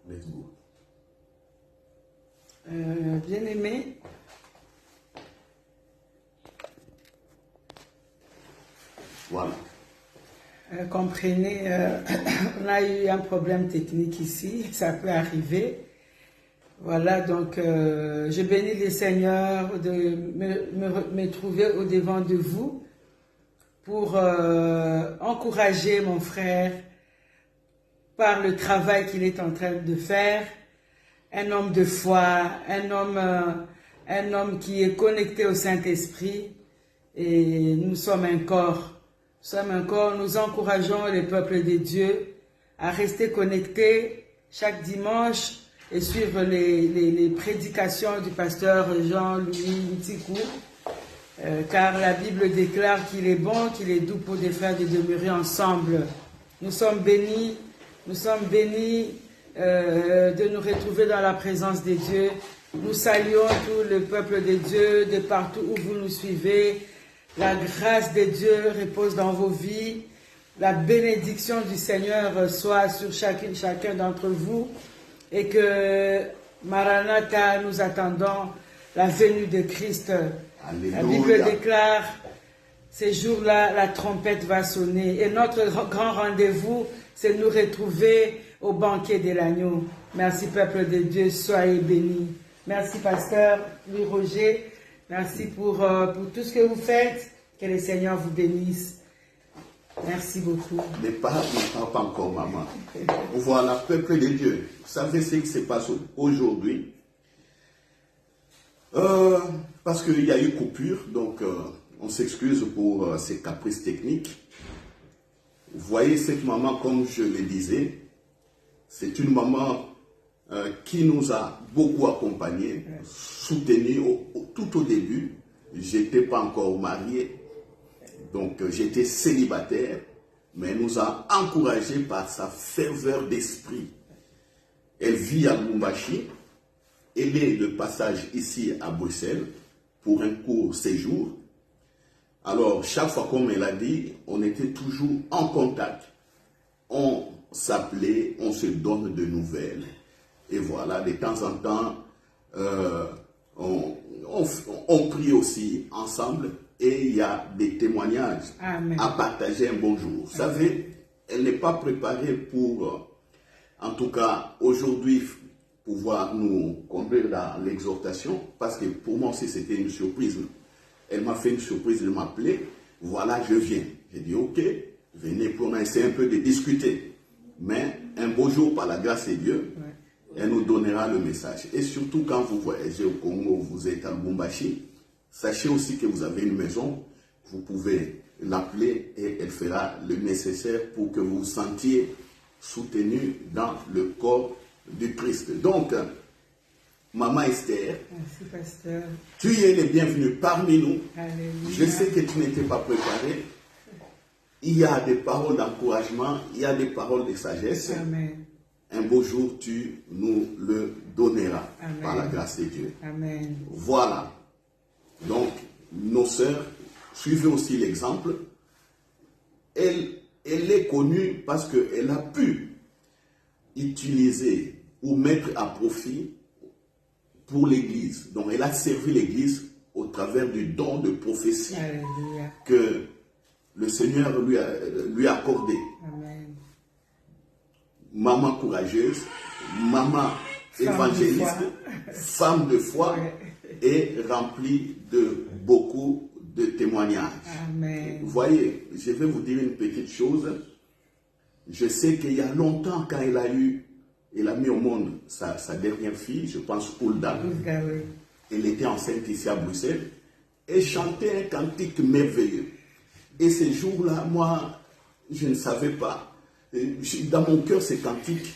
Let's go. Bien-aimé, Voilà. comprenez, on a eu un problème technique ici, ça peut arriver. Voilà, donc je bénis le Seigneur de me trouver au-devant de vous pour encourager mon frère par le travail qu'il est en train de faire. Un homme de foi, un homme qui est connecté au Saint-Esprit. Et nous sommes un corps. Nous encourageons le peuple de Dieu à rester connectés chaque dimanche et suivre les prédications du pasteur Jean-Louis Ntikou. Car la Bible déclare qu'il est bon, qu'il est doux pour des frères de demeurer ensemble. Nous sommes bénis de nous retrouver dans la présence de Dieu. Nous saluons tout le peuple de Dieu de partout où vous nous suivez. La grâce de Dieu repose dans vos vies. La bénédiction du Seigneur soit sur chacun d'entre vous. Et que Maranatha, nous attendons la venue de Christ. Alléluia. La Bible déclare, ces jours-là, la trompette va sonner. Et notre grand rendez-vous, c'est nous retrouver au banquet de l'agneau. Merci, peuple de Dieu, soyez bénis. Merci, pasteur Louis-Roger. Merci pour tout ce que vous faites. Que le Seigneur vous bénisse. Merci beaucoup. Ne parle pas encore, maman. Voilà, peuple de Dieu. Vous savez ce qui se passe aujourd'hui? Parce qu'il y a eu coupure, donc on s'excuse pour ces caprices techniques. Vous voyez cette maman, comme je le disais, c'est une maman qui nous a beaucoup accompagnés, soutenus tout au début. Je n'étais pas encore marié, donc j'étais célibataire, mais elle nous a encouragés par sa ferveur d'esprit. Elle vit à Lubumbashi, elle est de passage ici à Bruxelles pour un court séjour. Alors, chaque fois, comme elle a dit, on était toujours en contact. On s'appelait, on se donne de nouvelles. Et voilà, de temps en temps, on prie aussi ensemble et il y a des témoignages. Amen. À partager un bonjour. Vous savez, elle n'est pas préparée pour, en tout cas, aujourd'hui, pouvoir nous conduire dans l'exhortation, parce que pour moi aussi, c'était une surprise. Elle m'a fait une surprise de m'appeler. Voilà, je viens. J'ai dit, ok, venez pour on essayer un peu de discuter. Mais un beau jour, par la grâce de Dieu, elle nous donnera le message. Et surtout, quand vous voyagez au Congo, vous êtes à Lubumbashi, sachez aussi que vous avez une maison. Vous pouvez l'appeler et elle fera le nécessaire pour que vous vous sentiez soutenu dans le corps du Christ. Donc, Maman Esther, merci, pasteur. Tu es le bienvenu parmi nous. Alléluia. Je sais que tu n'étais pas préparé. Il y a des paroles d'encouragement, il y a des paroles de sagesse. Amen. Un beau jour, tu nous le donneras. Amen. Par la grâce de Dieu. Amen. Voilà. Donc, nos sœurs, suivez aussi l'exemple. Elle est connue parce qu'elle a pu utiliser ou mettre à profit pour l'Église. Donc, elle a servi l'Église au travers du don de prophétie. Alléluia. Que le Seigneur lui a accordé. Amen. Maman courageuse, maman évangéliste, femme de foi et remplie de beaucoup de témoignages. Amen. Vous voyez, je vais vous dire une petite chose. Je sais qu'il y a longtemps, quand elle a mis au monde sa dernière fille, je pense Hulda. Elle était enceinte ici à Bruxelles et chantait un cantique merveilleux. Et ces jours-là, moi, je ne savais pas. Dans mon cœur, ces cantiques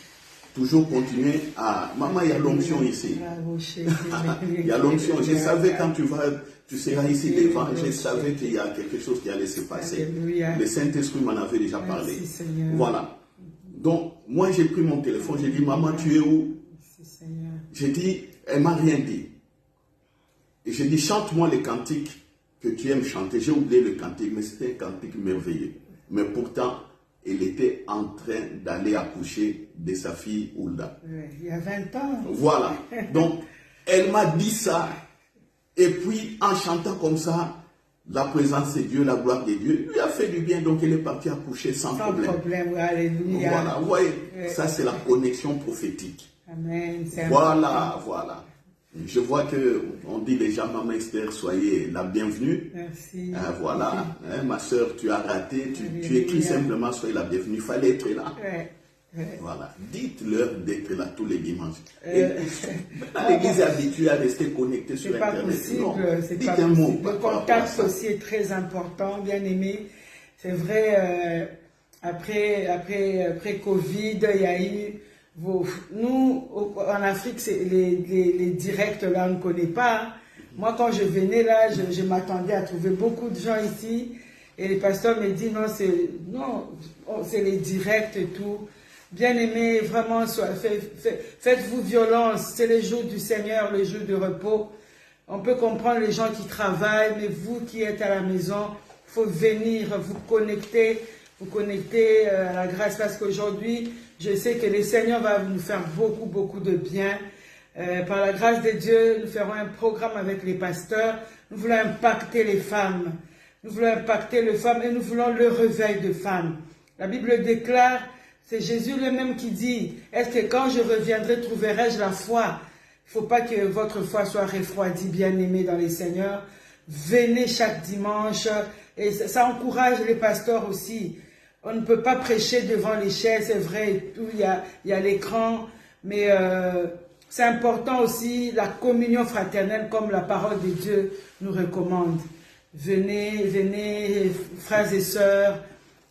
toujours continuaient à... Maman, il y a l'onction ici. Il y a l'onction. Je savais quand tu seras ici devant, je savais qu'il y a quelque chose qui allait se passer. Alléluia. Le Saint-Esprit m'en avait déjà parlé. Merci, Seigneur. Voilà. Donc, moi, j'ai pris mon téléphone, j'ai dit, maman, tu es où? Merci, Seigneur. J'ai dit, elle m'a rien dit. Et j'ai dit, chante-moi les cantiques que tu aimes chanter. J'ai oublié le cantique, mais c'était un cantique merveilleux. Mais pourtant, elle était en train d'aller accoucher de sa fille Hulda. Il y a 20 ans. Voilà. Donc, elle m'a dit ça. Et puis, en chantant comme ça, la présence de Dieu, la gloire de Dieu, lui a fait du bien. Donc, elle est partie accoucher sans problème. Sans problème, alléluia. Voilà, vous voyez, ça c'est la connexion prophétique. Amen. Voilà, voilà. Je vois que on dit déjà, Maman Esther, soyez la bienvenue. Merci. Voilà, hein, ma soeur, tu as raté, tu écris simplement, soyez la bienvenue. Il fallait être là. Voilà, dites-leur d'être là tous les dimanches. L'église est habituée à rester connectée sur Internet. C'est pas possible. Le contact aussi est très important, bien aimé. C'est vrai, après Covid, il y a eu... Nous, en Afrique, les directs, là, on ne connaît pas. Moi, quand je venais là, je m'attendais à trouver beaucoup de gens ici. Et le pasteur me dit, non, c'est les directs et tout. Bien aimé, vraiment, faites-vous violence. C'est les jours du Seigneur, les jours de repos. On peut comprendre les gens qui travaillent, mais vous qui êtes à la maison, il faut venir vous connecter à la grâce, parce qu'aujourd'hui, je sais que le Seigneur va nous faire beaucoup, beaucoup de bien. Par la grâce de Dieu, nous ferons un programme avec les pasteurs. Nous voulons impacter les femmes. Nous voulons impacter les femmes et nous voulons le réveil de femmes. La Bible déclare, c'est Jésus lui-même qui dit, est-ce que quand je reviendrai, trouverai-je la foi? Il ne faut pas que votre foi soit refroidie, bien-aimée dans les Seigneurs. Venez chaque dimanche et ça encourage les pasteurs aussi. On ne peut pas prêcher devant les chaises, c'est vrai, il y a l'écran, mais c'est important aussi la communion fraternelle comme la parole de Dieu nous recommande. Venez, frères et sœurs,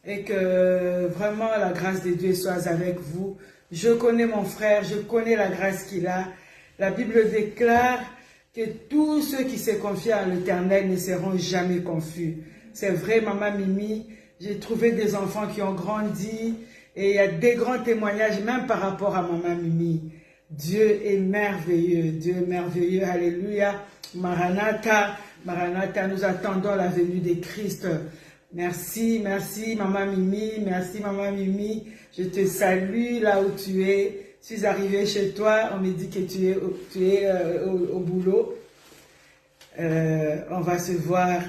et que vraiment la grâce de Dieu soit avec vous. Je connais mon frère, je connais la grâce qu'il a. La Bible déclare que tous ceux qui se confient à l'Éternel ne seront jamais confus. C'est vrai, Maman Mimi, j'ai trouvé des enfants qui ont grandi et il y a des grands témoignages même par rapport à Maman Mimi. Dieu est merveilleux, alléluia. Maranatha, Maranatha, nous attendons la venue de Christ. Merci, merci Maman Mimi, merci Maman Mimi. Je te salue là où tu es. Je suis arrivée chez toi, on me dit que tu es au boulot. On va se voir.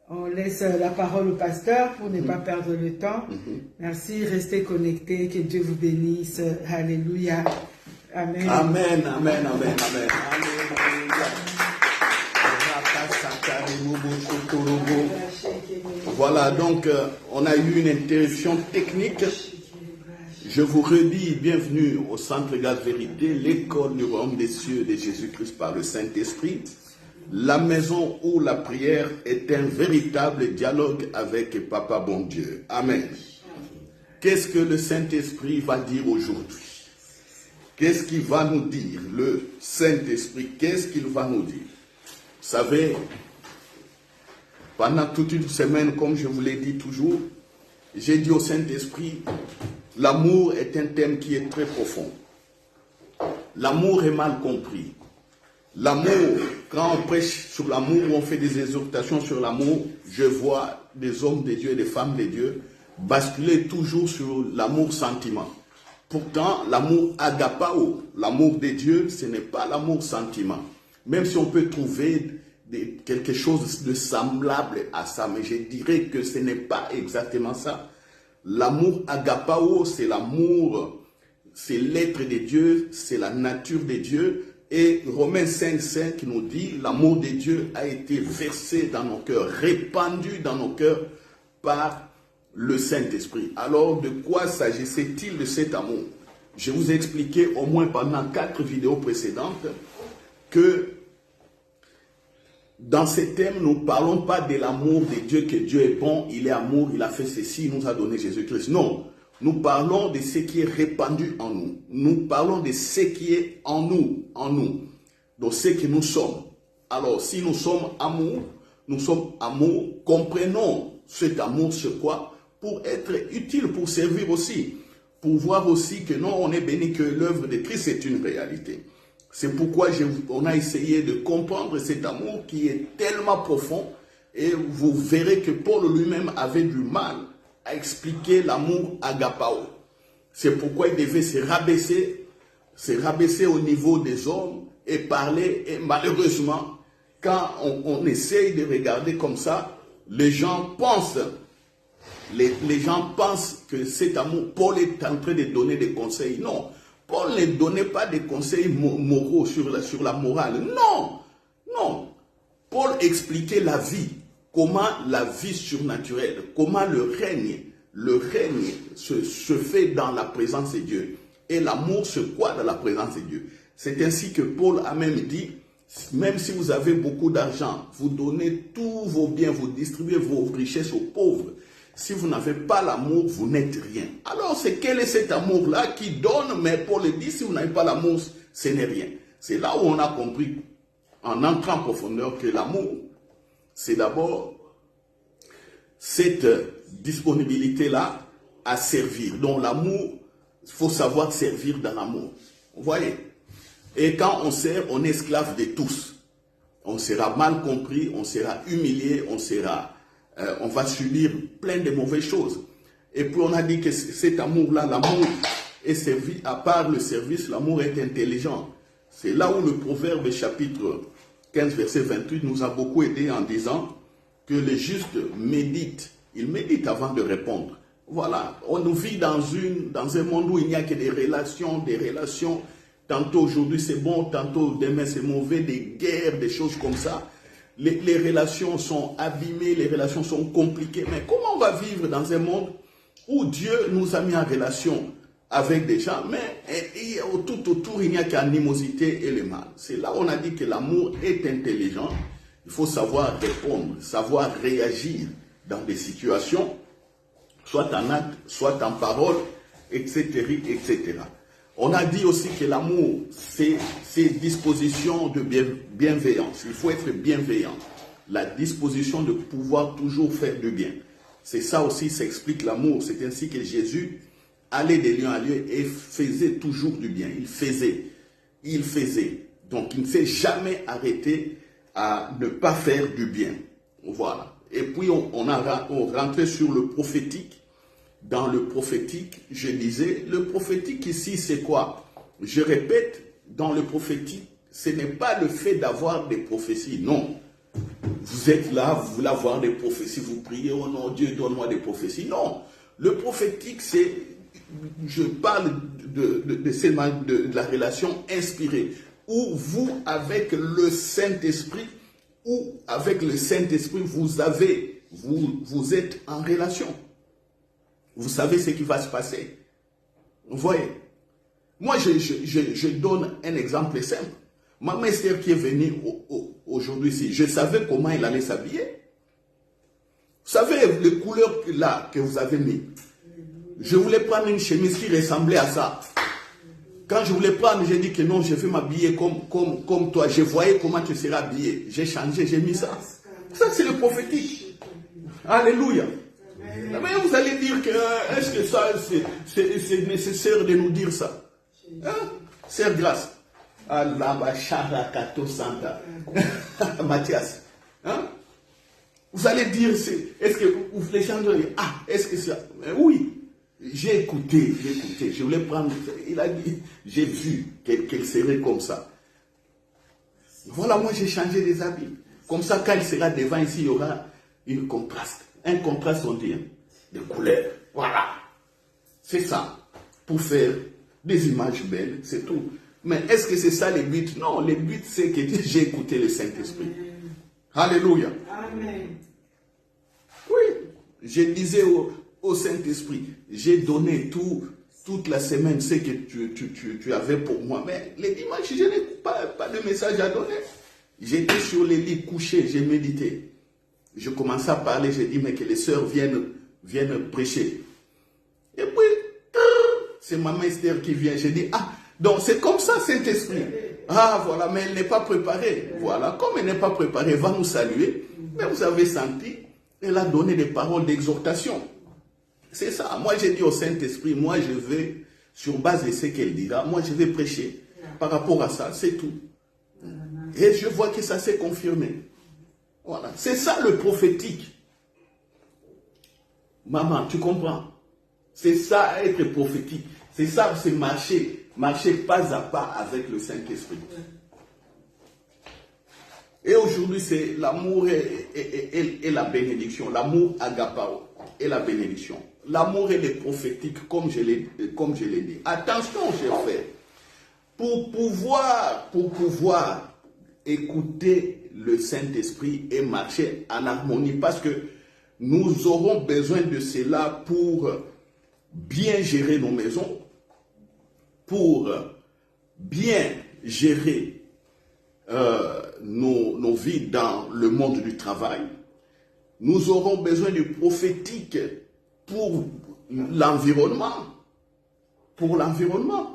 On laisse la parole au pasteur pour ne pas perdre le temps. Merci, restez connectés, que Dieu vous bénisse. Alléluia. Amen. Amen, amen, amen, amen. Voilà, donc on a eu une interruption technique. Je vous redis, bienvenue au Centre Gaz Vérité, l'école du royaume des cieux de Jésus-Christ par le Saint-Esprit. La maison où la prière est un véritable dialogue avec Papa bon Dieu. Amen. Qu'est-ce que le Saint-Esprit va dire aujourd'hui? Qu'est-ce qu'il va nous dire? Le Saint-Esprit, qu'est-ce qu'il va nous dire? Vous savez, pendant toute une semaine, comme je vous l'ai dit toujours, j'ai dit au Saint-Esprit, l'amour est un thème qui est très profond. L'amour est mal compris. L'amour, quand on prêche sur l'amour, on fait des exhortations sur l'amour, je vois des hommes de Dieu et des femmes de Dieu basculer toujours sur l'amour sentiment. Pourtant, l'amour agapao, l'amour de Dieu, ce n'est pas l'amour sentiment. Même si on peut trouver quelque chose de semblable à ça, mais je dirais que ce n'est pas exactement ça. L'amour agapao, c'est l'amour, c'est l'être de Dieu, c'est la nature de Dieu. Et Romains 5,5 nous dit, l'amour de Dieu a été versé dans nos cœurs, répandu dans nos cœurs par le Saint-Esprit. Alors, de quoi s'agissait-il de cet amour? Je vous ai expliqué au moins pendant 4 vidéos précédentes que dans ces thèmes, nous ne parlons pas de l'amour de Dieu, que Dieu est bon, il est amour, il a fait ceci, il nous a donné Jésus-Christ. Non. Nous parlons de ce qui est répandu en nous. Nous parlons de ce qui est en nous, de ce que nous sommes. Alors, si nous sommes amour, comprenons cet amour sur quoi? Pour être utile, pour servir aussi. Pour voir aussi que non, on est béni, que l'œuvre de Christ est une réalité. C'est pourquoi on a essayé de comprendre cet amour qui est tellement profond. Et vous verrez que Paul lui-même avait du mal à expliquer l'amour agapao. C'est pourquoi il devait se rabaisser au niveau des hommes et parler. Et malheureusement, quand on essaye de regarder comme ça, les gens pensent que cet amour, Paul est en train de donner des conseils. Non, Paul ne donnait pas des conseils moraux sur la morale. Non, non. Paul expliquait la vie, comment la vie surnaturelle, comment le règne se fait dans la présence de Dieu. Et l'amour se croit dans la présence de Dieu. C'est ainsi que Paul a même dit, même si vous avez beaucoup d'argent, vous donnez tous vos biens, vous distribuez vos richesses aux pauvres. Si vous n'avez pas l'amour, vous n'êtes rien. Alors, quel est cet amour-là qui donne, mais Paul dit, si vous n'avez pas l'amour, ce n'est rien. C'est là où on a compris, en entrant en profondeur, que l'amour, c'est d'abord cette disponibilité-là à servir. Donc l'amour, il faut savoir servir dans l'amour. Vous voyez? Et quand on sert, on est esclave de tous. On sera mal compris, on sera humilié, on va subir plein de mauvaises choses. Et puis on a dit que cet amour-là, l'amour est servi, à part le service, l'amour est intelligent. C'est là où le Proverbe chapitre 15, verset 28 nous a beaucoup aidé en disant que les justes méditent. Ils méditent avant de répondre. Voilà, on nous vit dans un monde où il n'y a que des relations. Tantôt aujourd'hui c'est bon, tantôt demain c'est mauvais, des guerres, des choses comme ça. Les relations sont abîmées, les relations sont compliquées. Mais comment on va vivre dans un monde où Dieu nous a mis en relation avec des gens, mais tout autour il n'y a qu'animosité et le mal. C'est là où on a dit que l'amour est intelligent. Il faut savoir répondre, savoir réagir dans des situations, soit en acte, soit en parole, etc., etc. On a dit aussi que l'amour, c'est disposition de bienveillance. Il faut être bienveillant. La disposition de pouvoir toujours faire du bien. C'est ça aussi, ça explique l'amour. C'est ainsi que Jésus allait de lieu en lieu et faisait toujours du bien. Il faisait. Donc, il ne s'est jamais arrêté à ne pas faire du bien. Voilà. Et puis, on rentrait sur le prophétique. Dans le prophétique, je disais, le prophétique ici, c'est quoi? Je répète, dans le prophétique, ce n'est pas le fait d'avoir des prophéties, non. Vous êtes là, vous voulez avoir des prophéties, vous priez, oh non, Dieu, donne-moi des prophéties. Non, le prophétique, c'est, je parle de la relation inspirée, où vous, avec le Saint-Esprit, vous êtes en relation. Vous savez ce qui va se passer. Vous voyez? Moi, je donne un exemple simple. Maman Esther qui est venue aujourd'hui ici, je savais comment elle allait s'habiller. Vous savez, les couleurs là que vous avez mis. Je voulais prendre une chemise qui ressemblait à ça. Quand je voulais prendre, j'ai dit que non, je vais m'habiller comme toi. Je voyais comment tu seras habillé. J'ai changé, j'ai mis ça. Ça, c'est le prophétique. Alléluia. Mais vous allez dire que est-ce que ça c'est nécessaire de nous dire ça? Hein? Sœur Grâce. Mathias. Hein? Vous allez dire, est-ce que les gens vont dire, ah, est-ce que ça? Oui, j'ai écouté. Je voulais prendre, il a dit, j'ai vu qu'elle serait comme ça. Voilà, moi j'ai changé les habits. Comme ça, quand il sera devant ici, il y aura un contraste, on dit, de couleurs. Voilà. C'est ça. Pour faire des images belles, c'est tout. Mais est-ce que c'est ça le but? Non, le but c'est que j'ai écouté le Saint-Esprit. Alléluia. Amen. Oui. Je disais au Saint-Esprit, j'ai donné toute la semaine ce que tu avais pour moi. Mais les dimanches, je n'ai pas de message à donner. J'étais sur les lits couché, j'ai médité. Je commençais à parler, j'ai dit, mais que les sœurs viennent prêcher. Et puis, c'est Maman Esther qui vient. J'ai dit, ah, donc c'est comme ça, Saint-Esprit. Ah, voilà, mais elle n'est pas préparée. Voilà, comme elle n'est pas préparée, elle va nous saluer. Mais vous avez senti, elle a donné des paroles d'exhortation. C'est ça. Moi, j'ai dit au Saint-Esprit, moi, je vais, sur base de ce qu'elle dira, moi, je vais prêcher. Par rapport à ça, c'est tout. Et je vois que ça s'est confirmé. Voilà. C'est ça le prophétique. Maman, tu comprends? C'est ça, être prophétique. C'est ça, c'est marcher pas à pas avec le Saint-Esprit. Et aujourd'hui, c'est l'amour et la bénédiction. L'amour agapao et la bénédiction. L'amour et le prophétique, comme je l'ai dit. Attention, chers frères. Pour pouvoir écouter le Saint-Esprit et marcher en harmonie, parce que nous aurons besoin de cela pour bien gérer nos maisons, pour bien gérer nos vies dans le monde du travail. Nous aurons besoin du prophétique pour l'environnement. Pour l'environnement.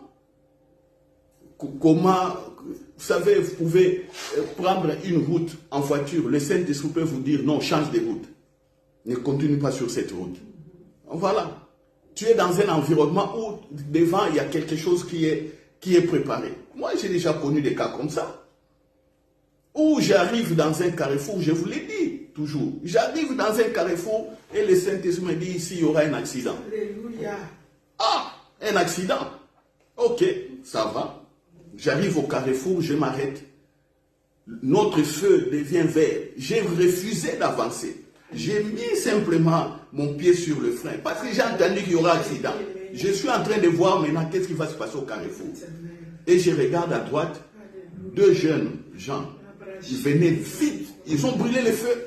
Comment, vous savez, vous pouvez prendre une route en voiture, le Saint-Esprit peut vous dire non, change de route. Ne continue pas sur cette route. Voilà. Tu es dans un environnement où devant il y a quelque chose qui est préparé. Moi, j'ai déjà connu des cas comme ça. Où j'arrive dans un carrefour, je vous l'ai dit toujours. J'arrive dans un carrefour et le Saint-Esprit me dit ici il y aura un accident. Alléluia. Ah, un accident. Ok, ça va. J'arrive au carrefour, je m'arrête. Notre feu devient vert. J'ai refusé d'avancer. J'ai mis simplement mon pied sur le frein parce que j'ai entendu qu'il y aura accident. Je suis en train de voir maintenant qu'est-ce qui va se passer au carrefour. Et je regarde à droite, deux jeunes gens. Ils venaient vite. Ils ont brûlé les feux.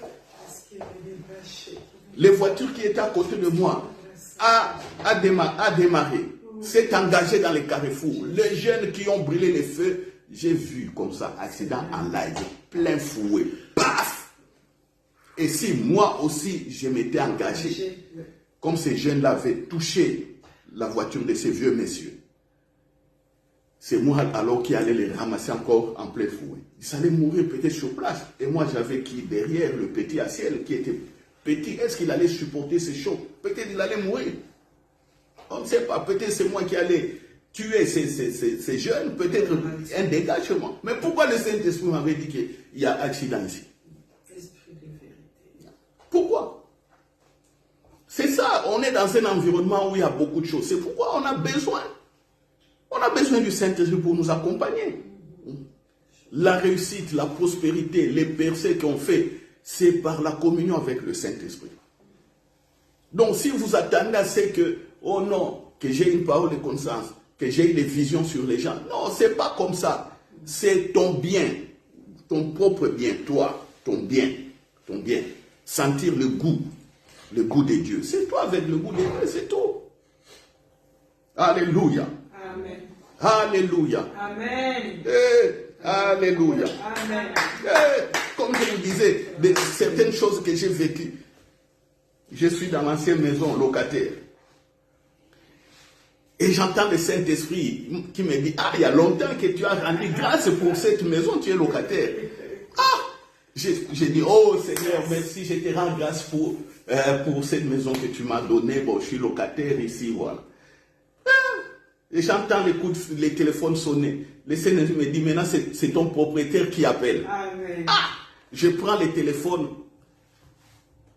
Les voitures qui étaient à côté de moi a démarré. S'est engagé dans les carrefours. Les jeunes qui ont brûlé les feux, j'ai vu comme ça, accident en live, plein fouet. Paf! Et si moi aussi, je m'étais engagé, comme ces jeunes-là avaient touché la voiture de ces vieux messieurs, c'est moi alors qui allais les ramasser encore en plein fouet. Ils allaient mourir peut-être sur place. Et moi, j'avais qui derrière le petit Asiel qui était petit. Est-ce qu'il allait supporter ces chocs? Peut-être qu'il allait mourir. On ne sait pas. Peut-être c'est moi qui allais tuer ces jeunes. Peut-être un dégagement. Mais pourquoi le Saint-Esprit m'avait dit qu'il y a accident ici? Pourquoi? C'est ça. On est dans un environnement où il y a beaucoup de choses. C'est pourquoi on a besoin. On a besoin du Saint-Esprit pour nous accompagner. La réussite, la prospérité, les percées qu'on fait, c'est par la communion avec le Saint-Esprit. Donc si vous attendez à ce que, oh non, que j'ai une parole de conscience, que j'ai des visions sur les gens. Non, c'est pas comme ça. C'est ton bien, ton propre bien, toi, ton bien. Sentir le goût de Dieu. C'est toi avec le goût de Dieu, c'est tout. Alléluia. Amen. Alléluia. Amen. Alléluia. Amen. Comme je vous disais, certaines choses que j'ai vécues. Je suis dans l'ancienne maison locataire. Et j'entends le Saint-Esprit qui me dit, ah, il y a longtemps que tu as rendu grâce pour cette maison, tu es locataire. Ah, j'ai dit, oh Seigneur, merci, je te rends grâce pour cette maison que tu m'as donnée. Bon, je suis locataire ici, voilà. Et j'entends les téléphones sonner. Le Seigneur me dit, maintenant c'est ton propriétaire qui appelle. Amen. Ah, je prends le téléphone.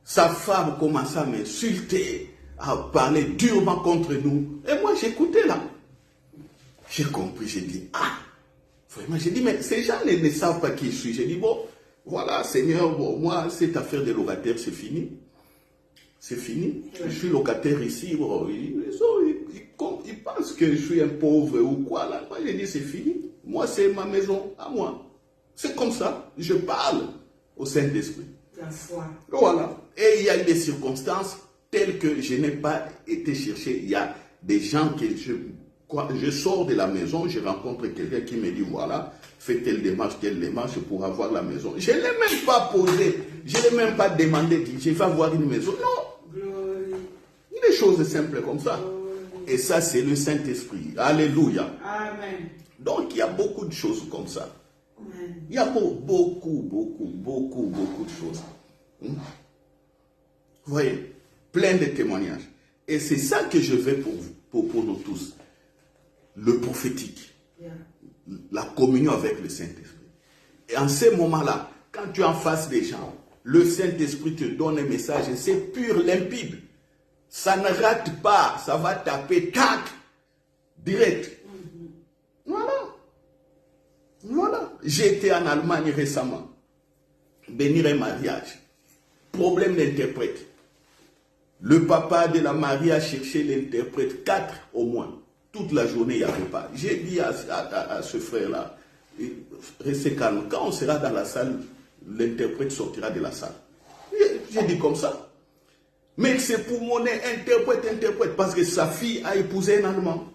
Sa femme commence à m'insulter, à parler durement contre nous. Et moi, j'écoutais là. J'ai compris, j'ai dit, ah, vraiment, j'ai dit, mais ces gens ne savent pas qui je suis. J'ai dit, bon, voilà, Seigneur, bon, moi, cette affaire de locataire, c'est fini. C'est fini. Je suis locataire ici. Bon, ils pensent que je suis un pauvre ou quoi. Là. Moi, j'ai dit, c'est fini. Moi, c'est ma maison à moi. C'est comme ça. Je parle au Saint-Esprit. La foi. Voilà. Et il y a eu des circonstances telles que je n'ai pas été chercher. Il y a des gens que je sors de la maison, je rencontre quelqu'un qui me dit, voilà, fais telle démarche pour avoir la maison. Je ne l'ai même pas posé. Je ne l'ai même pas demandé, je vais avoir une maison. Non. Glory. Des choses simples comme ça. Glory. Et ça, c'est le Saint-Esprit. Alléluia. Amen. Donc, il y a beaucoup de choses comme ça. Amen. Il y a beaucoup de choses. Vous voyez, plein de témoignages. Et c'est ça que je veux pour nous tous. Le prophétique. Yeah. La communion avec le Saint-Esprit. Et en ces moments-là, quand tu es en face des gens, le Saint-Esprit te donne un message et c'est pur, limpide. Ça ne rate pas, ça va taper, tac, direct. Voilà. Voilà. J'étais en Allemagne récemment. Bénir un mariage. Problème d'interprète. Le papa de la mariée a cherché l'interprète, 4 au moins. Toute la journée, il n'y avait pas. J'ai dit à ce frère-là, restez calme. Quand on sera dans la salle, l'interprète sortira de la salle. J'ai dit comme ça. Mais c'est pour mon interprète, parce que sa fille a épousé un Allemand.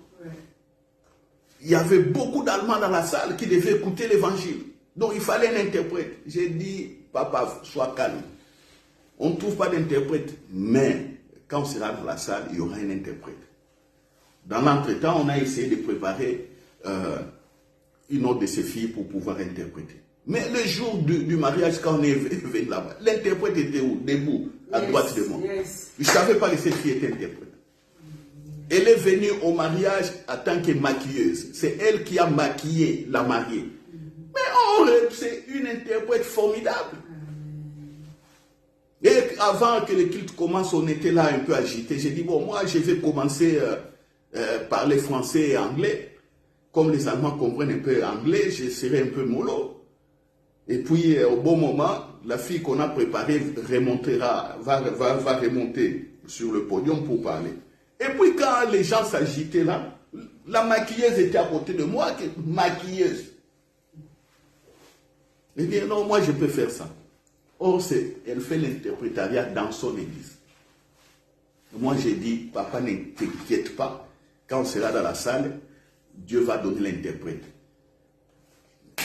Il y avait beaucoup d'Allemands dans la salle qui devaient écouter l'évangile. Donc il fallait un interprète. J'ai dit, papa, sois calme. On ne trouve pas d'interprète, mais quand on sera dans la salle, il y aura un interprète. Dans l'entretemps, on a essayé de préparer une autre de ses filles pour pouvoir interpréter. Mais le jour du mariage, quand on est venu là-bas, l'interprète était où? Debout, à droite de moi. Je ne savais pas que cette fille était interprète. Elle est venue au mariage en tant que maquilleuse. C'est elle qui a maquillé la mariée. Mais c'est une interprète formidable. Et avant que le culte commence, on était là un peu agité. J'ai dit, bon, moi, je vais commencer parler français et anglais. Comme les Allemands comprennent un peu anglais, je serai un peu mollo. Et puis, au bon moment, la fille qu'on a préparée va remonter sur le podium pour parler. Et puis, quand les gens s'agitaient là, la maquilleuse était à côté de moi, maquilleuse. Elle dit, non, moi, je peux faire ça. Or, elle fait l'interprétariat dans son église. Moi, j'ai dit, papa, ne t'inquiète pas. Quand on sera dans la salle, Dieu va donner l'interprète.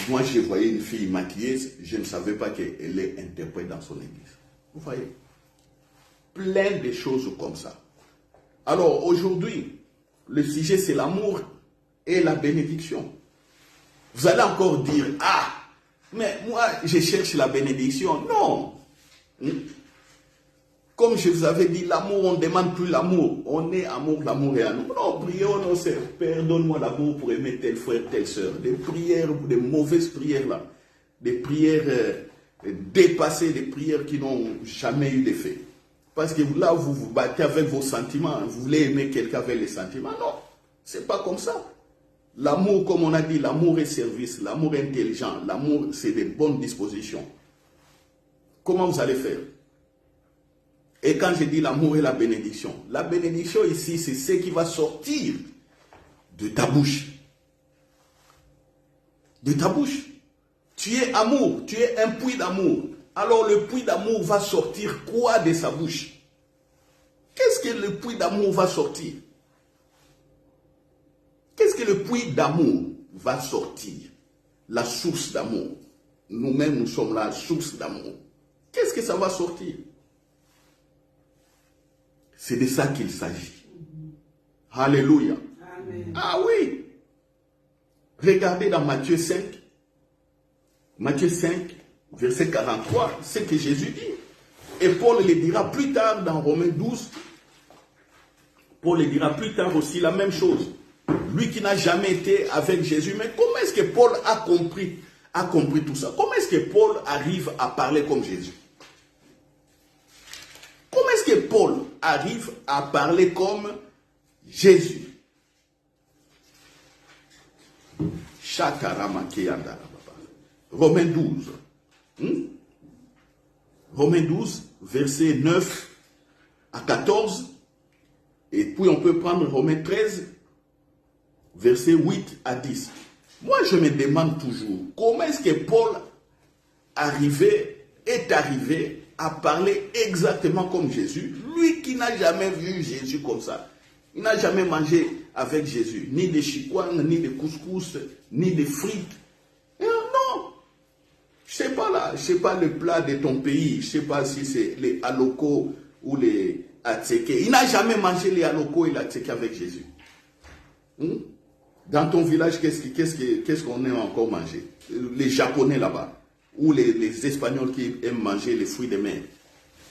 Moi, je voyais une fille maquilleuse, je ne savais pas qu'elle est interprète dans son église. Vous voyez? Plein de choses comme ça. Alors, aujourd'hui, le sujet, c'est l'amour et la bénédiction. Vous allez encore dire, ah, mais moi, je cherche la bénédiction. Non. Comme je vous avais dit, l'amour, on ne demande plus l'amour. On est amour, l'amour est à nous. Non, prions, non, c'est pardonne-moi l'amour pour aimer tel frère, telle soeur. Des prières, des mauvaises prières là. Des prières dépassées, des prières qui n'ont jamais eu d'effet. Parce que là, vous vous battez avec vos sentiments. Vous voulez aimer quelqu'un avec les sentiments. Non, c'est pas comme ça. L'amour, comme on a dit, l'amour est service, l'amour est intelligent, l'amour, c'est des bonnes dispositions. Comment vous allez faire? Et quand je dis l'amour et la bénédiction ici, c'est ce qui va sortir de ta bouche. De ta bouche. Tu es amour, tu es un puits d'amour. Alors le puits d'amour va sortir quoi de sa bouche? Qu'est-ce que le puits d'amour va sortir? Qu'est-ce que le puits d'amour va sortir? La source d'amour. Nous-mêmes, nous sommes la source d'amour. Qu'est-ce que ça va sortir? C'est de ça qu'il s'agit. Alléluia. Amen. Ah oui. Regardez dans Matthieu 5. Matthieu 5, verset 43, c'est ce que Jésus dit. Et Paul le dira plus tard dans Romains 12. Paul le dira plus tard aussi la même chose. Lui qui n'a jamais été avec Jésus. Mais comment est-ce que Paul a compris tout ça? Comment est-ce que Paul arrive à parler comme Jésus? Comment est-ce que Paul arrive à parler comme Jésus? Romains 12. Romains 12, verset 9 à 14. Et puis on peut prendre Romains 13, verset 8 à 10. Moi, je me demande toujours, comment est-ce que Paul est arrivé à parler exactement comme Jésus, lui qui n'a jamais vu Jésus comme ça. Il n'a jamais mangé avec Jésus, ni de chikwang, ni de couscous, ni de frites. Non, je sais pas là, je sais pas le plat de ton pays, je sais pas si c'est les haloko ou les atseke. Il n'a jamais mangé les haloko et l'atseke avec Jésus. Dans ton village, qu'est-ce qu'on aime encore manger? Les Japonais là-bas. Ou les Espagnols qui aiment manger les fruits de mer.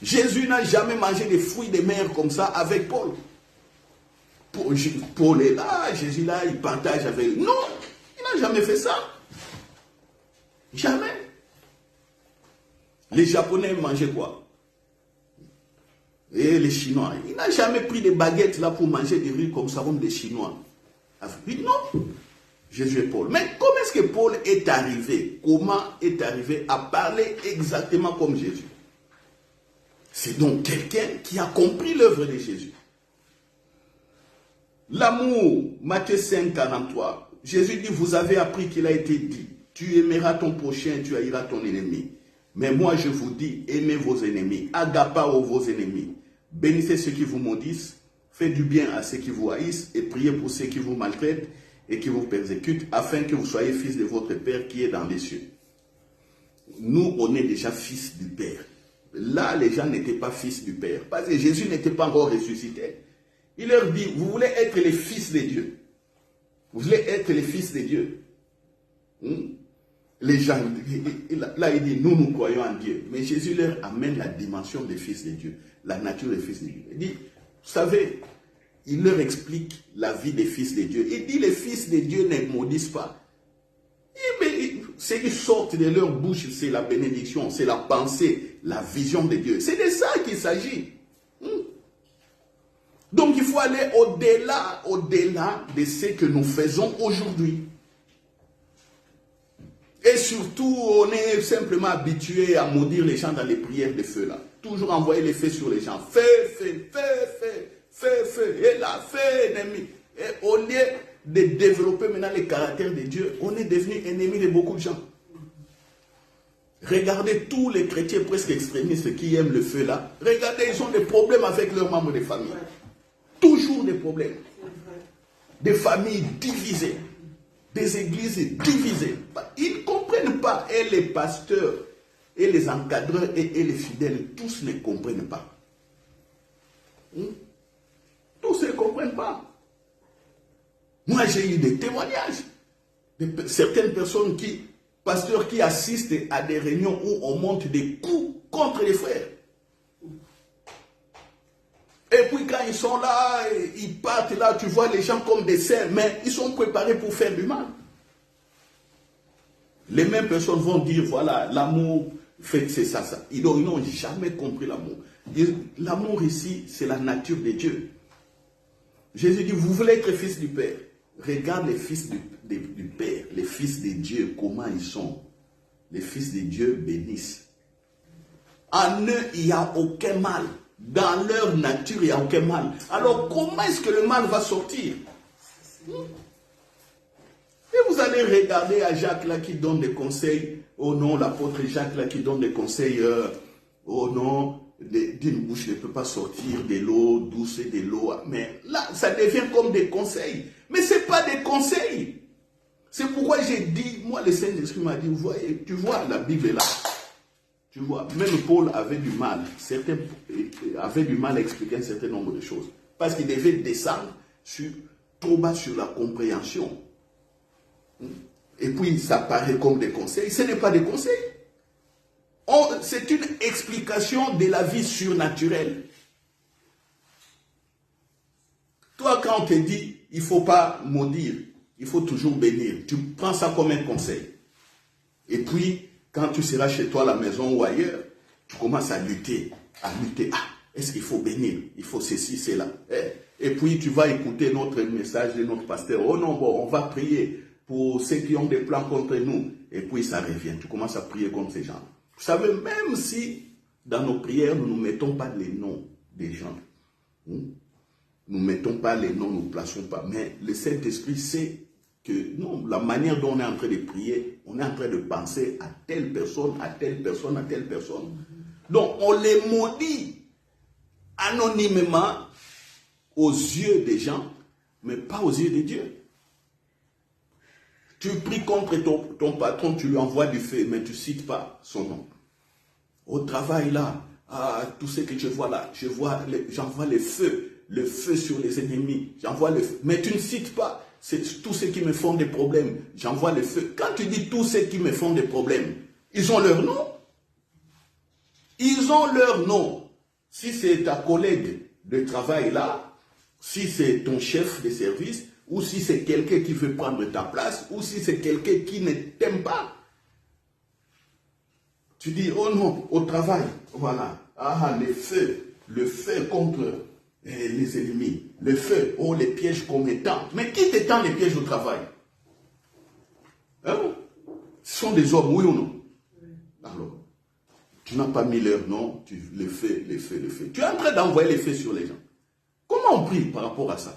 Jésus n'a jamais mangé des fruits de mer comme ça avec Paul. Paul est là, Jésus là, il partage avec lui. Non, il n'a jamais fait ça. Jamais. Les Japonais mangeaient quoi? Et les Chinois, il n'a jamais pris des baguettes là pour manger des riz comme ça, comme des Chinois. Il dit non. Jésus et Paul. Mais comment est-ce que Paul est arrivé? Comment est arrivé à parler exactement comme Jésus? C'est donc quelqu'un qui a compris l'œuvre de Jésus. L'amour, Matthieu 5, 43. Jésus dit, vous avez appris qu'il a été dit, tu aimeras ton prochain, tu haïras ton ennemi. Mais moi je vous dis, aimez vos ennemis, agapao vos ennemis. Bénissez ceux qui vous maudissent, faites du bien à ceux qui vous haïssent et priez pour ceux qui vous maltraitent et qui vous persécutent, afin que vous soyez fils de votre Père qui est dans les cieux. Nous, on est déjà fils du Père. Là, les gens n'étaient pas fils du Père, parce que Jésus n'était pas encore ressuscité. Il leur dit, vous voulez être les fils de Dieu. Vous voulez être les fils de Dieu. Les gens, là il dit, nous croyons en Dieu. Mais Jésus leur amène la dimension des fils de Dieu, la nature des fils de Dieu. Il dit, vous savez, il leur explique la vie des fils de Dieu. Il dit, les fils de Dieu ne maudissent pas. Ce qui sort de leur bouche, c'est la bénédiction, c'est la pensée, la vision de Dieu. C'est de ça qu'il s'agit. Donc il faut aller au-delà de ce que nous faisons aujourd'hui. Et surtout, on est simplement habitué à maudire les gens dans les prières de feu là. Toujours envoyer les feux sur les gens. Feu, feu, feu, feu, feu, feu. Et là, feu, ennemi. Et au lieu de développer maintenant les caractères de Dieu, on est devenu ennemi de beaucoup de gens. Regardez tous les chrétiens presque extrémistes qui aiment le feu là. Regardez, ils ont des problèmes avec leurs membres de famille. Toujours des problèmes. Des familles divisées. Des églises divisées. Ils ne comprennent pas. Et les pasteurs, et les encadreurs, et les fidèles, tous ne comprennent pas. Tous ne comprennent pas. Moi, j'ai eu des témoignages de certaines personnes pasteurs qui assistent à des réunions où on monte des coups contre les frères. Et puis quand ils sont là, ils partent là, tu vois les gens comme des saints, mais ils sont préparés pour faire du mal. Les mêmes personnes vont dire, voilà, l'amour, c'est ça, ça. Ils n'ont jamais compris l'amour. L'amour ici, c'est la nature de Dieu. Jésus dit, vous voulez être fils du Père. Regarde les fils du Père, les fils de Dieu, comment ils sont. Les fils de Dieu bénissent. En eux, il n'y a aucun mal. Dans leur nature, il n'y a aucun mal. Alors, comment est-ce que le mal va sortir? Et vous allez regarder à Jacques là qui donne des conseils. Oh non, l'apôtre Jacques là qui donne des conseils. Oh non, d'une bouche ne peut pas sortir de l'eau douce et de l'eau. Mais là, ça devient comme des conseils. Mais ce n'est pas des conseils. C'est pourquoi j'ai dit, moi le Saint-Esprit m'a dit, vous voyez, tu vois, la Bible est là. Tu vois, même Paul avait du mal. Certains avaient du mal à expliquer un certain nombre de choses. Parce qu'il devait descendre trop bas sur la compréhension. Et puis, ça paraît comme des conseils. Ce n'est pas des conseils. C'est une explication de la vie surnaturelle. Toi, quand on te dit, il ne faut pas maudire, il faut toujours bénir, tu prends ça comme un conseil. Et puis, quand tu seras chez toi à la maison ou ailleurs, tu commences à lutter. Ah, est-ce qu'il faut bénir? Il faut ceci, cela. Et puis, tu vas écouter notre message de notre pasteur. Oh non, bon, on va prier pour ceux qui ont des plans contre nous. Et puis, ça revient. Tu commences à prier contre ces gens. Vous savez, même si dans nos prières, nous ne mettons pas les noms des gens. Nous ne mettons pas les noms, nous ne plaçons pas. Mais le Saint-Esprit sait que non, la manière dont on est en train de prier, on est en train de penser à telle personne, à telle personne, à telle personne. Donc, on les maudit anonymement aux yeux des gens, mais pas aux yeux de Dieu. Tu pries contre ton patron, tu lui envoies du feu, mais tu ne cites pas son nom. Au travail là, tout ce que je vois là, j'envoie le feu sur les ennemis, j'envoie le feu, mais tu ne cites pas. C'est tous ceux qui me font des problèmes, j'envoie le feu. Quand tu dis tous ceux qui me font des problèmes, ils ont leur nom. Ils ont leur nom. Si c'est ta collègue de travail là, si c'est ton chef de service, ou si c'est quelqu'un qui veut prendre ta place, ou si c'est quelqu'un qui ne t'aime pas. Tu dis, oh non, au travail, voilà, les feux, le feu contre les ennemis. Le feu, oh, les pièges qu'on m'étend. Mais qui t'étend les pièges au travail? Hein? Ce sont des hommes, oui ou non? Alors, tu n'as pas mis leur nom, le feu, le feu, le feu. Tu es en train d'envoyer les feux sur les gens. Comment on prie par rapport à ça?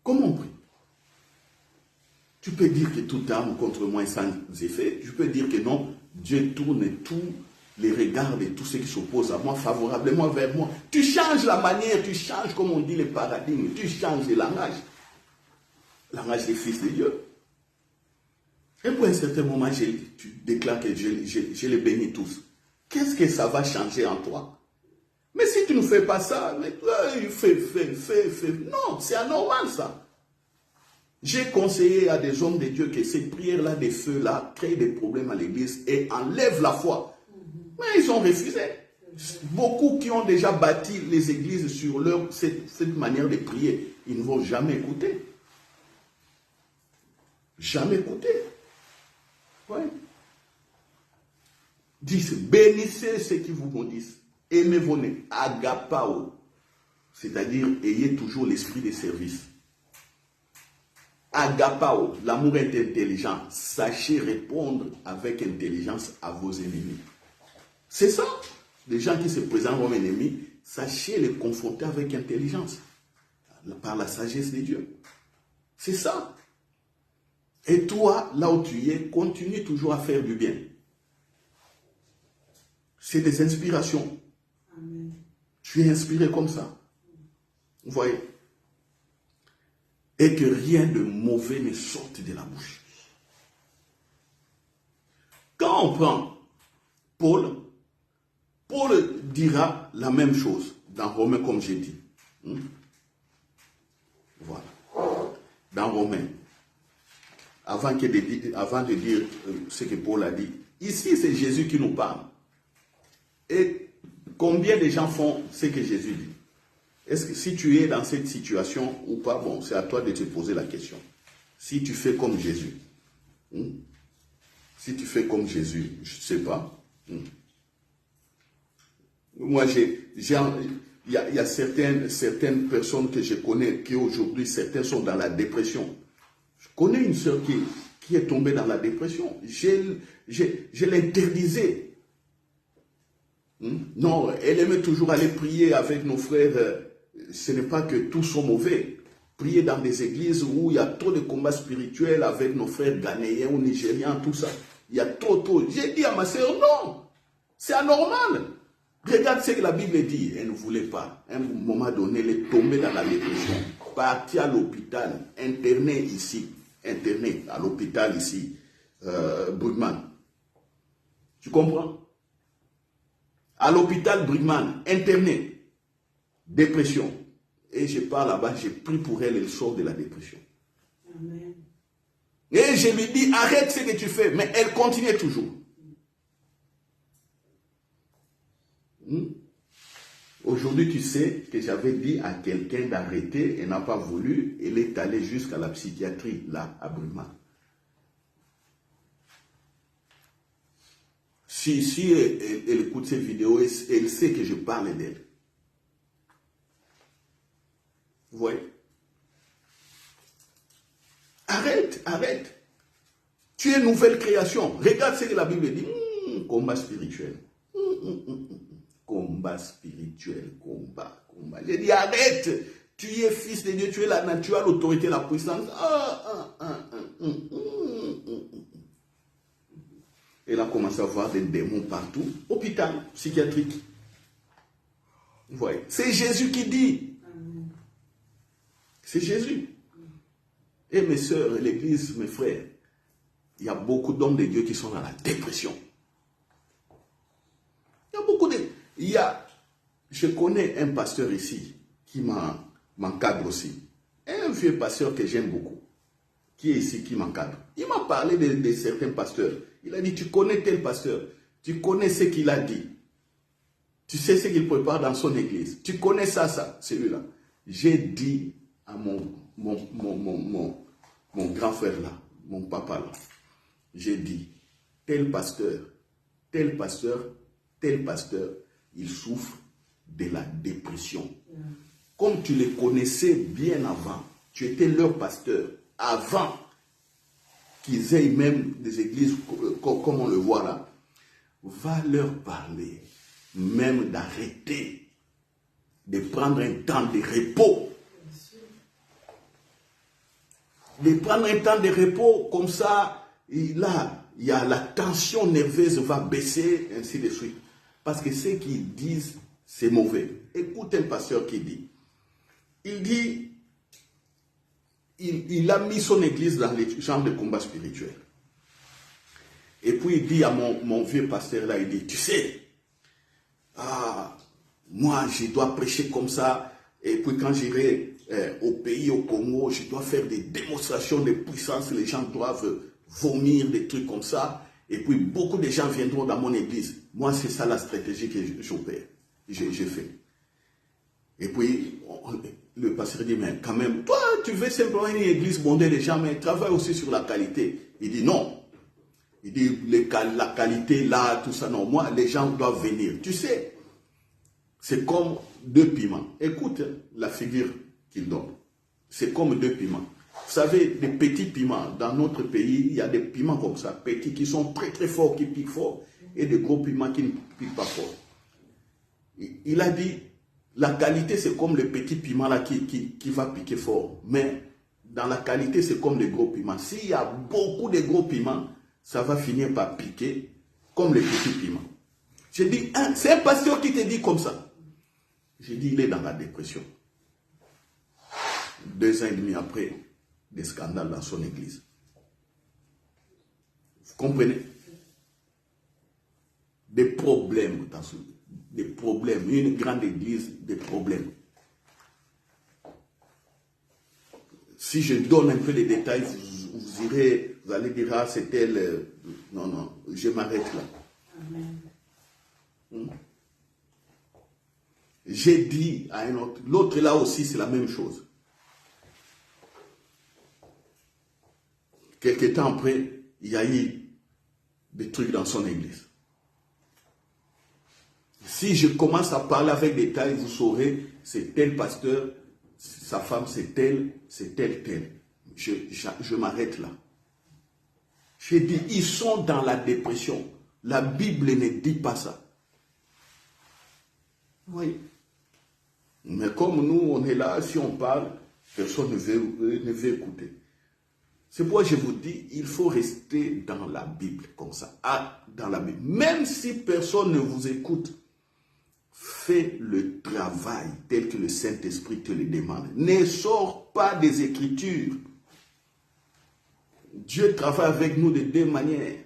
Comment on prie? Tu peux dire que toute arme contre moi est sans effet. Tu peux dire que non, Dieu tourne tous les regards de tous ceux qui s'opposent à moi favorablement vers moi. Tu changes la manière, tu changes, comme on dit, les paradigmes. Tu changes le langage. Langage des fils de Dieu. Et pour un certain moment, tu déclares que je les bénis tous. Qu'est-ce que ça va changer en toi? Mais si tu ne fais pas ça, mais fais. Non, c'est anormal ça. J'ai conseillé à des hommes de Dieu que ces prières-là, des feux-là, créent des problèmes à l'église et enlèvent la foi. Mais ils ont refusé. Beaucoup qui ont déjà bâti les églises sur cette manière de prier, ils ne vont jamais écouter. Jamais écouter. Oui. Dis, bénissez ceux qui vous maudissent. Aimez vos nez. Agapao. C'est-à-dire, ayez toujours l'esprit de service. Agapao, l'amour est intelligent. Sachez répondre avec intelligence à vos ennemis. C'est ça. Les gens qui se présentent comme ennemis, sachez les confronter avec intelligence. Par la sagesse de Dieu. C'est ça. Et toi, là où tu es, continue toujours à faire du bien. C'est des inspirations. Amen. Tu es inspiré comme ça. Vous voyez? Et que rien de mauvais ne sorte de la bouche. Quand on prend Paul dira la même chose dans Romains, comme j'ai dit. Voilà. Dans Romains. Avant de dire ce que Paul a dit. Ici, c'est Jésus qui nous parle. Et combien de gens font ce que Jésus dit? Est-ce que si tu es dans cette situation ou pas, bon, c'est à toi de te poser la question. Si tu fais comme Jésus. Si tu fais comme Jésus, je ne sais pas. Moi, il y a certaines personnes que je connais qui aujourd'hui, certains sont dans la dépression. Je connais une sœur qui est tombée dans la dépression. Je l'interdisais. Non, elle aimait toujours aller prier avec nos frères. Ce n'est pas que tous sont mauvais. Prier dans des églises où il y a trop de combats spirituels avec nos frères ghanéens ou nigériens, tout ça. Il y a trop. J'ai dit à ma sœur, non, c'est anormal. Regarde ce que la Bible dit. Elle ne voulait pas. À un moment donné, elle est tombée dans la dépression. Partie à l'hôpital, internée ici. Internée à l'hôpital ici, Brugman. Tu comprends? À l'hôpital Brugman, internée. Dépression. Et je pars là-bas, j'ai pris pour elle, elle sort de la dépression. Amen. Et je lui dis, arrête ce que tu fais. Mais elle continue toujours. Aujourd'hui, tu sais que j'avais dit à quelqu'un d'arrêter, elle n'a pas voulu, elle est allée jusqu'à la psychiatrie, là, à Brugman. Si elle écoute cette vidéo, elle sait que je parle d'elle. Vous voyez? Arrête. Tu es une nouvelle création. Regarde ce que la Bible dit. Combat spirituel. Combat spirituel, combat. J'ai dit arrête. Tu es fils de Dieu, tu es la nature, l'autorité, la puissance. Elle a commencé à voir des démons partout. Hôpital psychiatrique. Vous voyez? C'est Jésus qui dit. C'est Jésus. Et mes soeurs, l'église, mes frères, il y a beaucoup d'hommes de Dieu qui sont dans la dépression. Il y a beaucoup de... Je connais un pasteur ici qui m'encadre aussi. Un vieux pasteur que j'aime beaucoup, qui est ici, qui m'encadre. Il m'a parlé de certains pasteurs. Il a dit, tu connais tel pasteur, tu connais ce qu'il a dit. Tu sais ce qu'il prépare dans son église. Tu connais ça, celui-là. J'ai dit à mon grand frère là, mon papa là, j'ai dit, tel pasteur, il souffre de la dépression. Comme tu les connaissais bien avant, tu étais leur pasteur, avant qu'ils aient même des églises comme on le voit là, va leur parler, même d'arrêter, de prendre un temps de repos. De prendre un temps de repos, comme ça, là, il y a la tension nerveuse va baisser, ainsi de suite. Parce que ce qu'ils disent, c'est mauvais. Écoute un pasteur qui dit, il a mis son église dans les champs de combat spirituel. Et puis il dit à mon vieux pasteur là, il dit, tu sais, moi je dois prêcher comme ça, et puis quand j'irai au pays, au Congo, je dois faire des démonstrations de puissance, les gens doivent vomir, des trucs comme ça, et puis beaucoup de gens viendront dans mon église. Moi c'est ça la stratégie que j'opère, j'ai fait. Et puis le pasteur dit, mais quand même, toi tu veux simplement une église bondée de gens, mais travaille aussi sur la qualité. Il dit non. Il dit, la qualité là, tout ça, non, moi, les gens doivent venir. Tu sais, c'est comme 2 piments. Écoute la figure qu'il donne. C'est comme 2 piments. Vous savez, des petits piments, dans notre pays, il y a des piments comme ça, petits, qui sont très très forts, qui piquent fort, et des gros piments qui ne piquent pas fort. Il a dit, la qualité, c'est comme le petit piment là qui va piquer fort. Mais dans la qualité, c'est comme les gros piments. S'il y a beaucoup de gros piments, ça va finir par piquer comme les petits piments. J'ai dit, hein, c'est un pasteur qui te dit comme ça. J'ai dit, il est dans la dépression. 2 ans et demi après, des scandales dans son église. Vous comprenez? Des problèmes dans son église. Des problèmes. Une grande église, des problèmes. Si je donne un peu les détails, vous irez... Vous allez dire, ah, c'est elle. Non, non, je m'arrête là. Amen. J'ai dit à un autre, l'autre là aussi, c'est la même chose. Quelque temps après, il y a eu des trucs dans son église. Si je commence à parler avec des détails, vous saurez, c'est tel pasteur, sa femme c'est tel. Je m'arrête là. J'ai dit, ils sont dans la dépression. La Bible ne dit pas ça. Oui. Mais comme nous, on est là, si on parle, personne ne veut écouter. C'est pourquoi je vous dis, il faut rester dans la Bible, comme ça. Dans la Bible. Même si personne ne vous écoute, fais le travail tel que le Saint-Esprit te le demande. Ne sors pas des Écritures. Dieu travaille avec nous de 2 manières.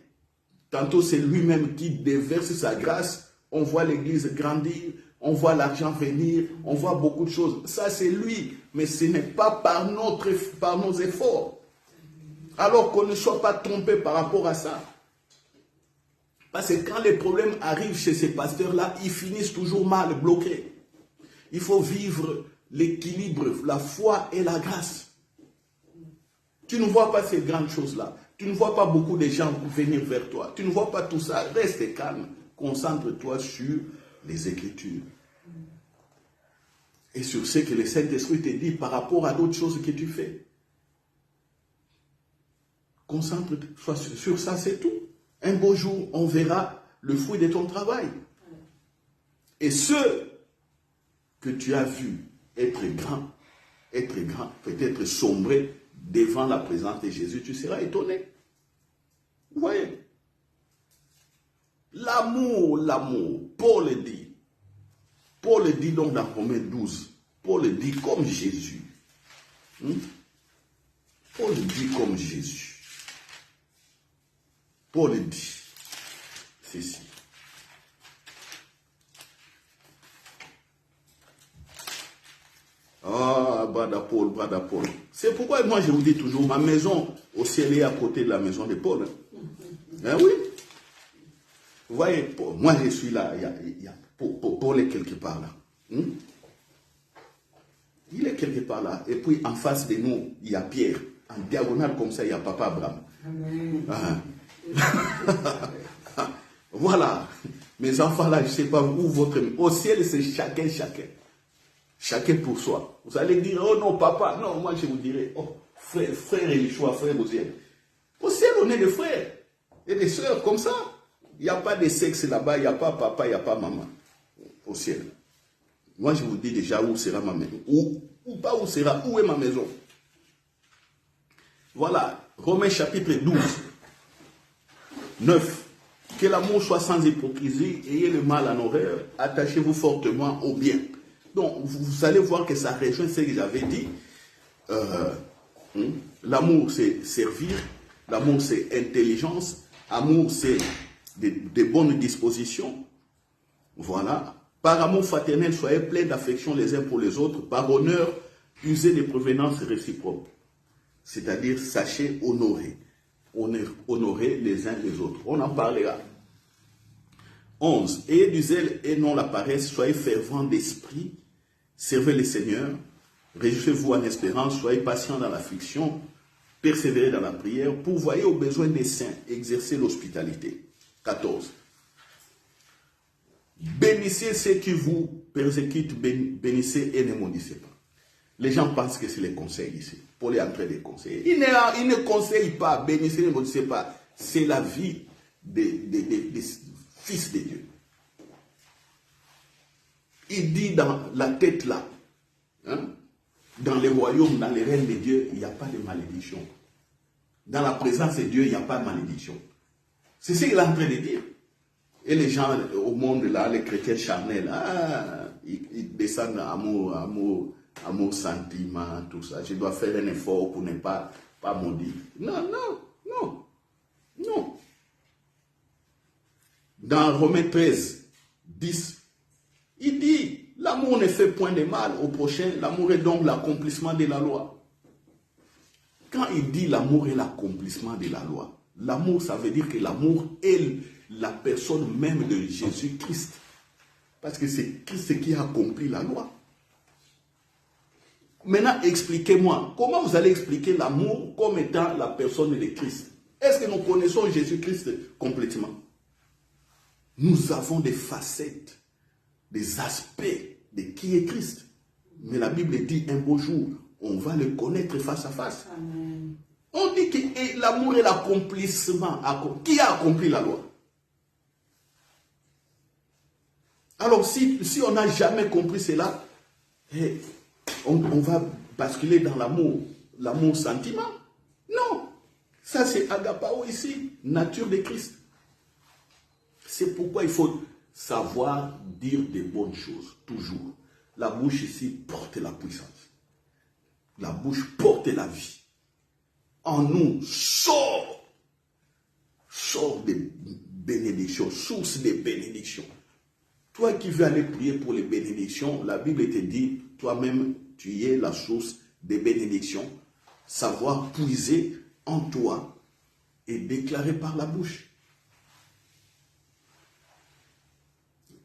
Tantôt, c'est lui-même qui déverse sa grâce. On voit l'église grandir, on voit l'argent venir, on voit beaucoup de choses. Ça, c'est lui. Mais ce n'est pas par nos efforts. Alors qu'on ne soit pas trompé par rapport à ça. Parce que quand les problèmes arrivent chez ces pasteurs-là, ils finissent toujours mal, bloqués. Il faut vivre l'équilibre, la foi et la grâce. Tu ne vois pas ces grandes choses-là. Tu ne vois pas beaucoup de gens venir vers toi. Tu ne vois pas tout ça. Reste calme. Concentre-toi sur les Écritures. Et sur ce que le Saint-Esprit te dit par rapport à d'autres choses que tu fais. Concentre-toi sur ça, c'est tout. Un beau jour, on verra le fruit de ton travail. Et ceux que tu as vus être grands, peut-être sombrer, devant la présence de Jésus, tu seras étonné. Vous voyez? L'amour, Paul le dit. Paul le dit donc dans Romains 12. Paul le dit comme Jésus. Paul le dit comme Jésus. Paul le dit. Ceci. Ah, brother Paul. C'est pourquoi moi je vous dis toujours, ma maison au ciel est à côté de la maison de Paul. Hein, oui. Vous voyez, moi je suis là, Paul est quelque part là. Il est quelque part là. Et puis en face de nous, il y a Pierre. En diagonale comme ça, il y a Papa Abraham. Amen. Voilà. Mes enfants là, je ne sais pas où votre... Au ciel, c'est chacun. Chacun pour soi. Vous allez dire, oh non, papa. Non, moi je vous dirai, oh, frère Yeshua, frère au ciel. Au ciel, on est des frères et des sœurs comme ça. Il n'y a pas de sexe là-bas, il n'y a pas papa, il n'y a pas maman. Au ciel. Moi, je vous dis déjà où sera ma maison. Ou pas où sera, où est ma maison. Voilà, Romains chapitre 12, 9. Que l'amour soit sans hypocrisie, ayez le mal en horreur, attachez-vous fortement au bien. Donc, vous allez voir que ça rejoint ce que j'avais dit. L'amour, c'est servir. L'amour, c'est intelligence. L'amour, c'est de bonnes dispositions. Voilà. Par amour fraternel, soyez pleins d'affection les uns pour les autres. Par honneur, usez des prévenances réciproques. C'est-à-dire, sachez honorer. Honorer les uns les autres. On en parlera. 11. Ayez du zèle et non la paresse. Soyez fervents d'esprit. Servez le Seigneur. Réjouissez-vous en espérance. Soyez patients dans l'affliction. Persévérez dans la prière. Pourvoyez aux besoins des saints. Exercez l'hospitalité. 14. Bénissez ceux qui vous persécutent. Bénissez et ne maudissez pas. Les gens pensent que c'est les conseils ici. Paul est en train de conseiller. Il ne conseille pas. Bénissez, ne maudissez pas. C'est la vie des fils de Dieu. Il dit dans la tête là, hein, dans les royaumes, dans les règnes de Dieu, il n'y a pas de malédiction. Dans la présence de Dieu, il n'y a pas de malédiction. C'est ce qu'il est en train de dire. Et les gens au monde là, les chrétiens charnels, ils descendent amour, sentiment, tout ça. Je dois faire un effort pour ne pas maudire. Non. Dans Romains 13, 10, il dit, l'amour ne fait point de mal au prochain, l'amour est donc l'accomplissement de la loi. Quand il dit l'amour est l'accomplissement de la loi, l'amour, ça veut dire que l'amour est la personne même de Jésus-Christ. Parce que c'est Christ qui a accompli la loi. Maintenant, expliquez-moi, comment vous allez expliquer l'amour comme étant la personne de Christ? Est-ce que nous connaissons Jésus-Christ complètement? Nous avons des facettes, des aspects de qui est Christ. Mais la Bible dit un beau jour, on va le connaître face à face. Amen. On dit que l'amour est l'accomplissement. Qui a accompli la loi? Alors si on n'a jamais compris cela, on va basculer dans l'amour sentiment. Non, ça c'est agapao ici, nature de Christ. C'est pourquoi il faut savoir dire des bonnes choses, toujours. La bouche ici porte la puissance. La bouche porte la vie. En nous sort des bénédictions, source des bénédictions. Toi qui veux aller prier pour les bénédictions, la Bible te dit, toi-même, tu es la source des bénédictions. Savoir puiser en toi et déclarer par la bouche.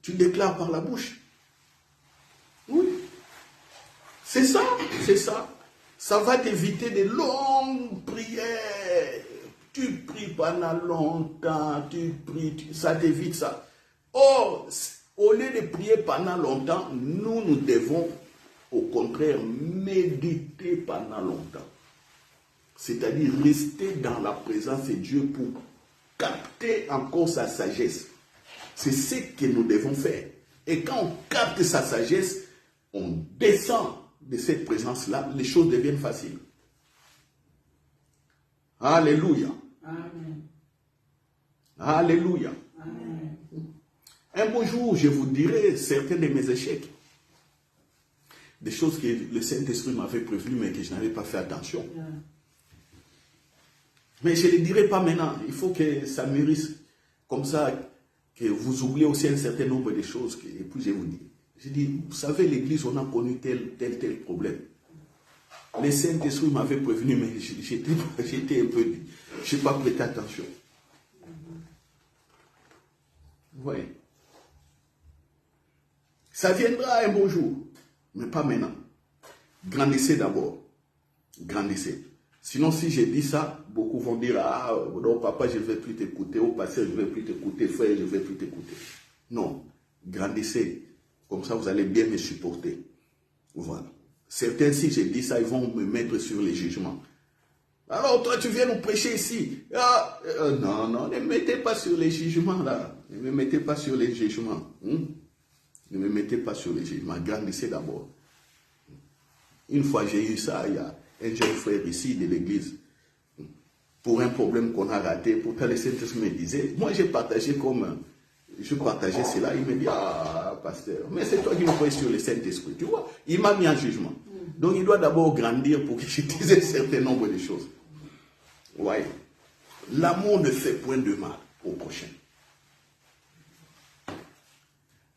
Tu déclares par la bouche. Oui. C'est ça. Ça va t'éviter de longues prières. Tu pries pendant longtemps, ça t'évite ça. Or, au lieu de prier pendant longtemps, nous devons au contraire méditer pendant longtemps. C'est-à-dire rester dans la présence de Dieu pour capter encore sa sagesse. C'est ce que nous devons faire. Et quand on capte sa sagesse, on descend de cette présence-là, les choses deviennent faciles. Alléluia. Amen. Alléluia. Amen. Un beau jour, je vous dirai certains de mes échecs. Des choses que le Saint-Esprit m'avait prévenu, mais que je n'avais pas fait attention. Yeah. Mais je ne les dirai pas maintenant. Il faut que ça mûrisse. Comme ça, que vous oubliez aussi un certain nombre de choses. Et puis je vous dis. Je dis, vous savez, l'église, on a connu tel problème. Le Saint-Esprit m'avait prévenu, mais j'étais un peu... Je n'ai pas prêté attention. Oui. Ça viendra un beau jour, mais pas maintenant. Grandissez d'abord. Grandissez. Sinon, si je dis ça, beaucoup vont dire, ah, non, papa, je ne vais plus t'écouter. Au passé, je ne vais plus t'écouter. Frère, je ne vais plus t'écouter. Non, grandissez. Comme ça, vous allez bien me supporter. Voilà. Certains, si je dis ça, ils vont me mettre sur les jugements. Alors, toi, tu viens nous prêcher ici. Non, non, ne me mettez pas sur les jugements, là. Ne me mettez pas sur les jugements. Ne me mettez pas sur les jugements. Grandissez d'abord. Une fois, j'ai eu ça, il y a un jeune frère ici de l'église. Pour un problème qu'on a raté, pourtant le Saint-Esprit me disait, moi j'ai partagé comme, je partageais cela, il me dit, ah, pasteur, mais c'est toi qui me crois sur le Saint-Esprit, tu vois, il m'a mis en jugement. Donc il doit d'abord grandir pour que je dise un certain nombre de choses. Ouais. L'amour ne fait point de mal au prochain.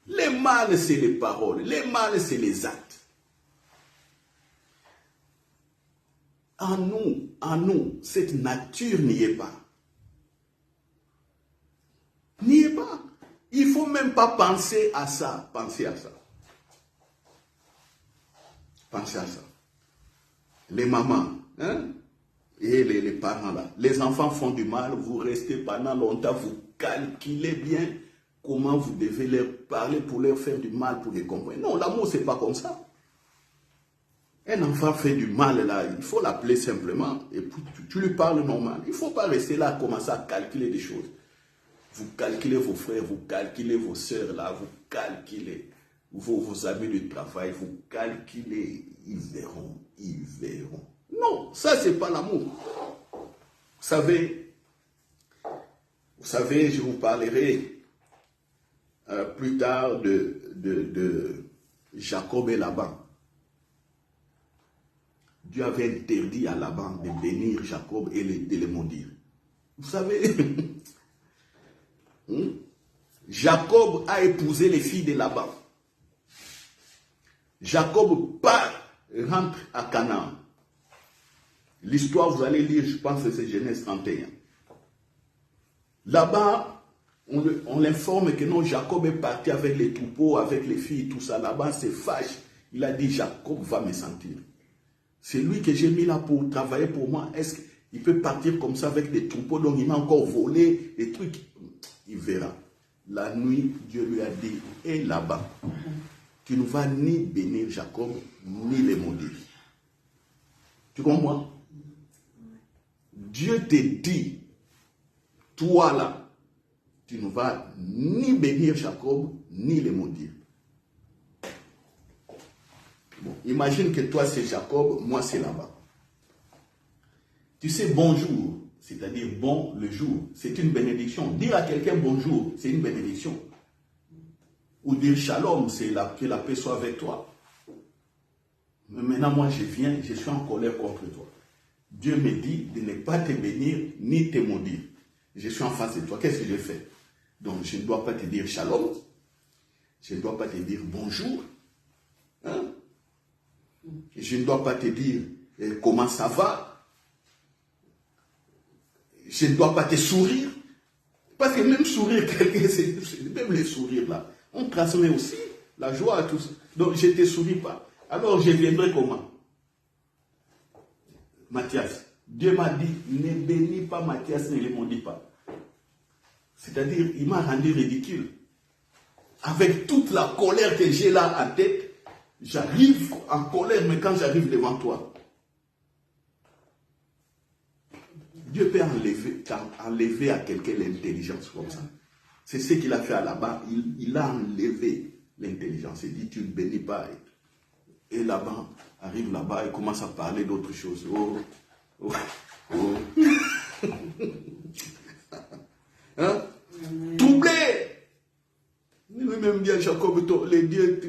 Les mal, c'est les paroles, les mal, c'est les actes. En nous, cette nature n'y est pas. N'y est pas. Il ne faut même pas penser à ça. Pensez à ça. Pensez à ça. Les mamans, hein, et les parents là, les enfants font du mal, vous restez pendant longtemps, vous calculez bien comment vous devez leur parler pour leur faire du mal, pour les comprendre. Non, l'amour, c'est pas comme ça. Un enfant fait du mal là, il faut l'appeler simplement et puis tu lui parles normal. Il ne faut pas rester là, commencer à calculer des choses. Vous calculez vos frères, vous calculez vos sœurs là, vous calculez vos amis de travail, vous calculez, ils verront, ils verront. Non, ça c'est pas l'amour. Vous savez, je vous parlerai plus tard de Jacob et Laban. Dieu avait interdit à Laban de bénir Jacob et de le maudire. Vous savez, Jacob a épousé les filles de Laban. Jacob part, rentre à Canaan. L'histoire, vous allez lire, je pense que c'est Genèse 31. Là-bas, on l'informe que non, Jacob est parti avec les troupeaux, avec les filles, tout ça. Là-bas, c'est fâche. Il a dit, Jacob va me sentir. C'est lui que j'ai mis là pour travailler pour moi. Est-ce qu'il peut partir comme ça avec des troupeaux dont il m'a encore volé des trucs? Il verra. La nuit, Dieu lui a dit, et là-bas, tu ne vas ni bénir Jacob, ni les maudire. Tu comprends? Dieu te dit, toi là, tu ne vas ni bénir Jacob, ni les maudire. Bon, imagine que toi c'est Jacob, moi c'est là-bas. Tu sais, bonjour, c'est-à-dire bon le jour, c'est une bénédiction. Dire à quelqu'un bonjour, c'est une bénédiction. Ou dire shalom, c'est que la paix soit avec toi. Mais maintenant, moi je viens, je suis en colère contre toi. Dieu me dit de ne pas te bénir ni te maudire. Je suis en face de toi, qu'est-ce que je fais? Donc je ne dois pas te dire shalom, je ne dois pas te dire bonjour, hein? Je ne dois pas te dire comment ça va. Je ne dois pas te sourire. Parce que même sourire, même les sourires là, on transmet aussi la joie à tout ça. Donc je ne te souris pas. Alors je viendrai comment? Mathias. Dieu m'a dit, ne bénis pas Mathias, ne le maudis pas. C'est-à-dire, il m'a rendu ridicule. Avec toute la colère que j'ai là en tête, j'arrive en colère, mais quand j'arrive devant toi, Dieu peut enlever à quelqu'un l'intelligence comme ça. C'est ce qu'il a fait là-bas. Il a enlevé l'intelligence. Il dit, tu ne bénis pas. Et là-bas, arrive là-bas et commence à parler d'autre chose. Hein? Troublé. Lui-même dit à Jacob, les dieux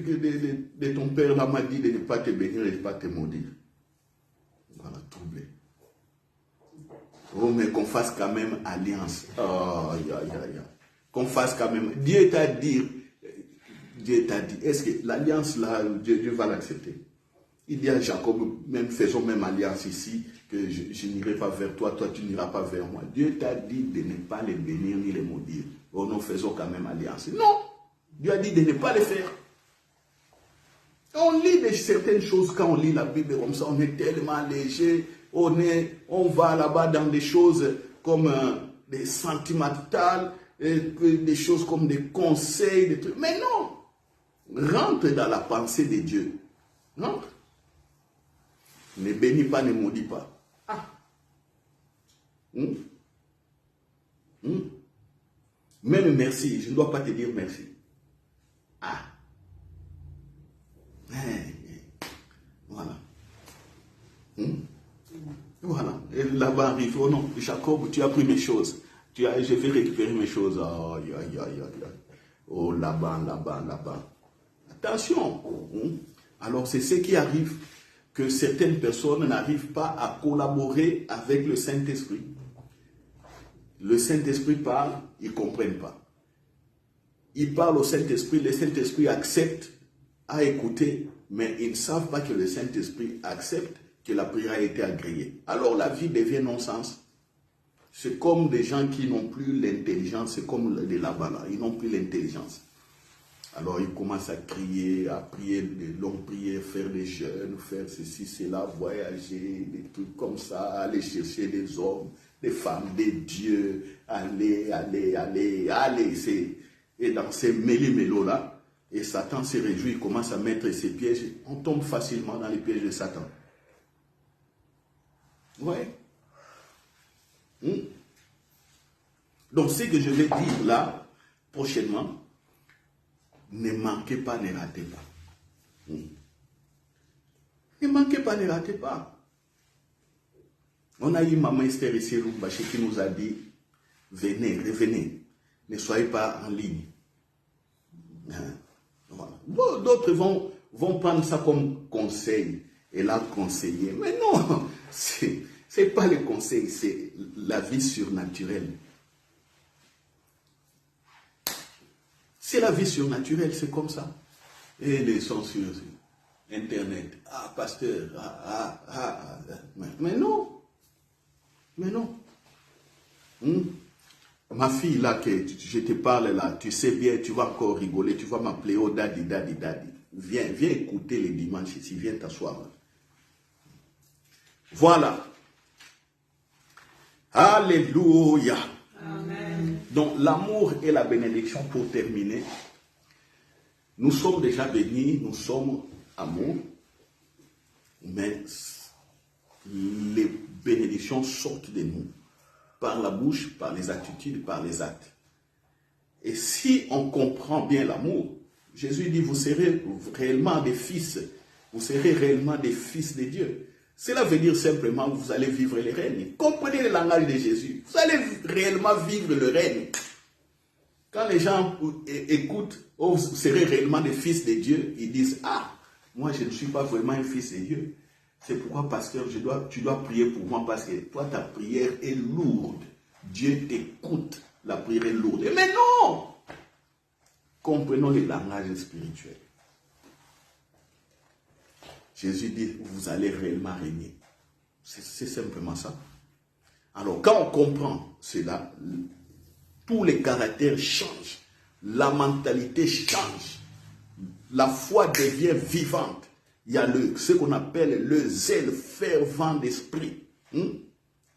de ton père là m'a dit de ne pas te bénir et de ne pas te maudire. Voilà, troublé. Oh, mais qu'on fasse quand même alliance. Oh, qu'on fasse quand même. Dieu t'a dit, est-ce que l'alliance là, Dieu va l'accepter? Il dit à Jacob, même faisons même alliance ici, que je n'irai pas vers toi, toi tu n'iras pas vers moi. Dieu t'a dit de ne pas les bénir ni les maudire. Oh, nous faisons quand même alliance. Non! Dieu a dit de ne pas les faire. On lit certaines choses quand on lit la Bible comme ça, on est tellement léger, on va là-bas dans des choses comme des sentimentales, des choses comme des conseils, des trucs. Mais non, rentre dans la pensée de Dieu. Rentre. Ne bénis pas, ne maudis pas. Ah. Même merci, je ne dois pas te dire merci. Ah. Voilà. Voilà. Et là-bas arrive, oh non, Jacob, tu as pris mes choses. Je vais récupérer mes choses. Aïe, aïe, aïe, aïe. Oh, là-bas, là-bas, là-bas. Attention. Alors, c'est ce qui arrive, que certaines personnes n'arrivent pas à collaborer avec le Saint-Esprit. Le Saint-Esprit parle, ils ne comprennent pas. Ils parlent au Saint-Esprit, le Saint-Esprit accepte à écouter, mais ils ne savent pas que le Saint-Esprit accepte que la prière a été agréée. Alors la vie devient non-sens. C'est comme des gens qui n'ont plus l'intelligence, c'est comme les là-bas, ils n'ont plus l'intelligence. Alors ils commencent à crier, à prier des longues prières, faire des jeûnes, faire ceci, cela, voyager, des trucs comme ça, aller chercher des hommes, des femmes, des dieux, aller. Et dans ces méli-mélos-là, et Satan se réjouit, il commence à mettre ses pièges, on tombe facilement dans les pièges de Satan. Ouais. Donc, ce que je vais dire là, prochainement, ne manquez pas, ne ratez pas. Ne manquez pas, ne ratez pas. On a eu Maman Esther ici, Roubaché, qui nous a dit, venez, revenez, ne soyez pas en ligne. Voilà. D'autres vont prendre ça comme conseil et la conseiller. Mais non, c'est pas le conseil, c'est la vie surnaturelle. C'est la vie surnaturelle, c'est comme ça. Et les sons sur Internet. Ah, pasteur, mais non. Mais non. Ma fille là, que je te parle là, tu sais bien, tu vas encore rigoler, tu vas m'appeler, oh daddy. Viens écouter les dimanches ici, viens t'asseoir. Voilà. Alléluia. Amen. Donc l'amour et la bénédiction, pour terminer, nous sommes déjà bénis, nous sommes amour, mais les bénédictions sortent de nous par la bouche, par les attitudes, par les actes. Et si on comprend bien l'amour, Jésus dit, vous serez réellement des fils, vous serez réellement des fils de Dieu. Cela veut dire simplement que vous allez vivre le règne. Comprenez le langage de Jésus. Vous allez réellement vivre le règne. Quand les gens écoutent, oh, vous serez réellement des fils de Dieu, ils disent, ah, moi je ne suis pas vraiment un fils de Dieu. C'est pourquoi, pasteur, tu dois prier pour moi parce que toi, ta prière est lourde. Dieu t'écoute, la prière est lourde. Mais non! Comprenons le langage spirituel. Jésus dit, vous allez réellement régner. C'est simplement ça. Alors, quand on comprend cela, tous les caractères changent. La mentalité change. La foi devient vivante. Il y a ce qu'on appelle le zèle fervent d'esprit.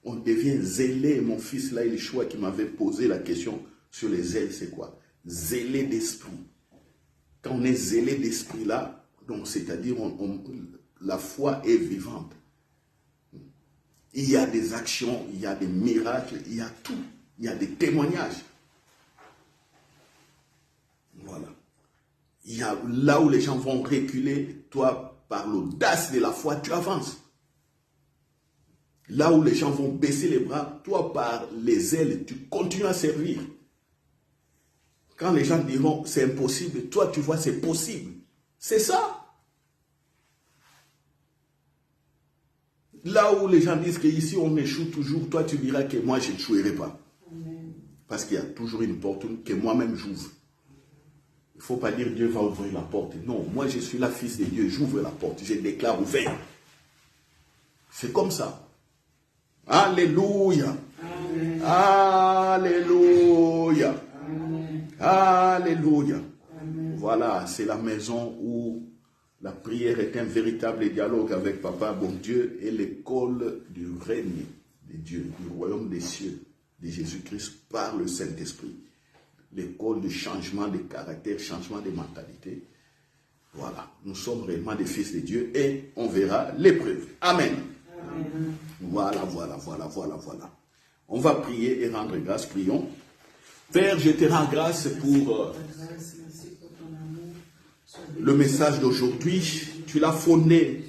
On devient zélé. Mon fils là, il choix qui m'avait posé la question sur les zèles, c'est quoi? Zélé d'esprit. Quand on est zélé d'esprit là, donc c'est-à-dire la foi est vivante. Il y a des actions, il y a des miracles, il y a tout. Il y a des témoignages. Voilà. Il y a là où les gens vont reculer, toi, par l'audace de la foi, tu avances. Là où les gens vont baisser les bras, toi, par les ailes, tu continues à servir. Quand les gens diront c'est impossible, toi, tu vois c'est possible. C'est ça. Là où les gens disent qu'ici on échoue toujours, toi, tu diras que moi, je n'échouerai pas. Amen. Parce qu'il y a toujours une porte que moi-même j'ouvre. Il ne faut pas dire Dieu va ouvrir la porte. Non, moi je suis la fils de Dieu, j'ouvre la porte, je déclare ouvert. C'est comme ça. Alléluia. Amen. Alléluia. Amen. Alléluia. Amen. Voilà, c'est la maison où la prière est un véritable dialogue avec Papa, bon Dieu, et l'école du règne de Dieu, du royaume des cieux, de Jésus-Christ par le Saint-Esprit. l'école de changement de caractère, changement de mentalité. Voilà, nous sommes réellement des fils de Dieu et on verra l'épreuve. Amen. Amen. Voilà. On va prier et rendre grâce, prions. Père, je te rends grâce pour le message d'aujourd'hui. Tu l'as fondé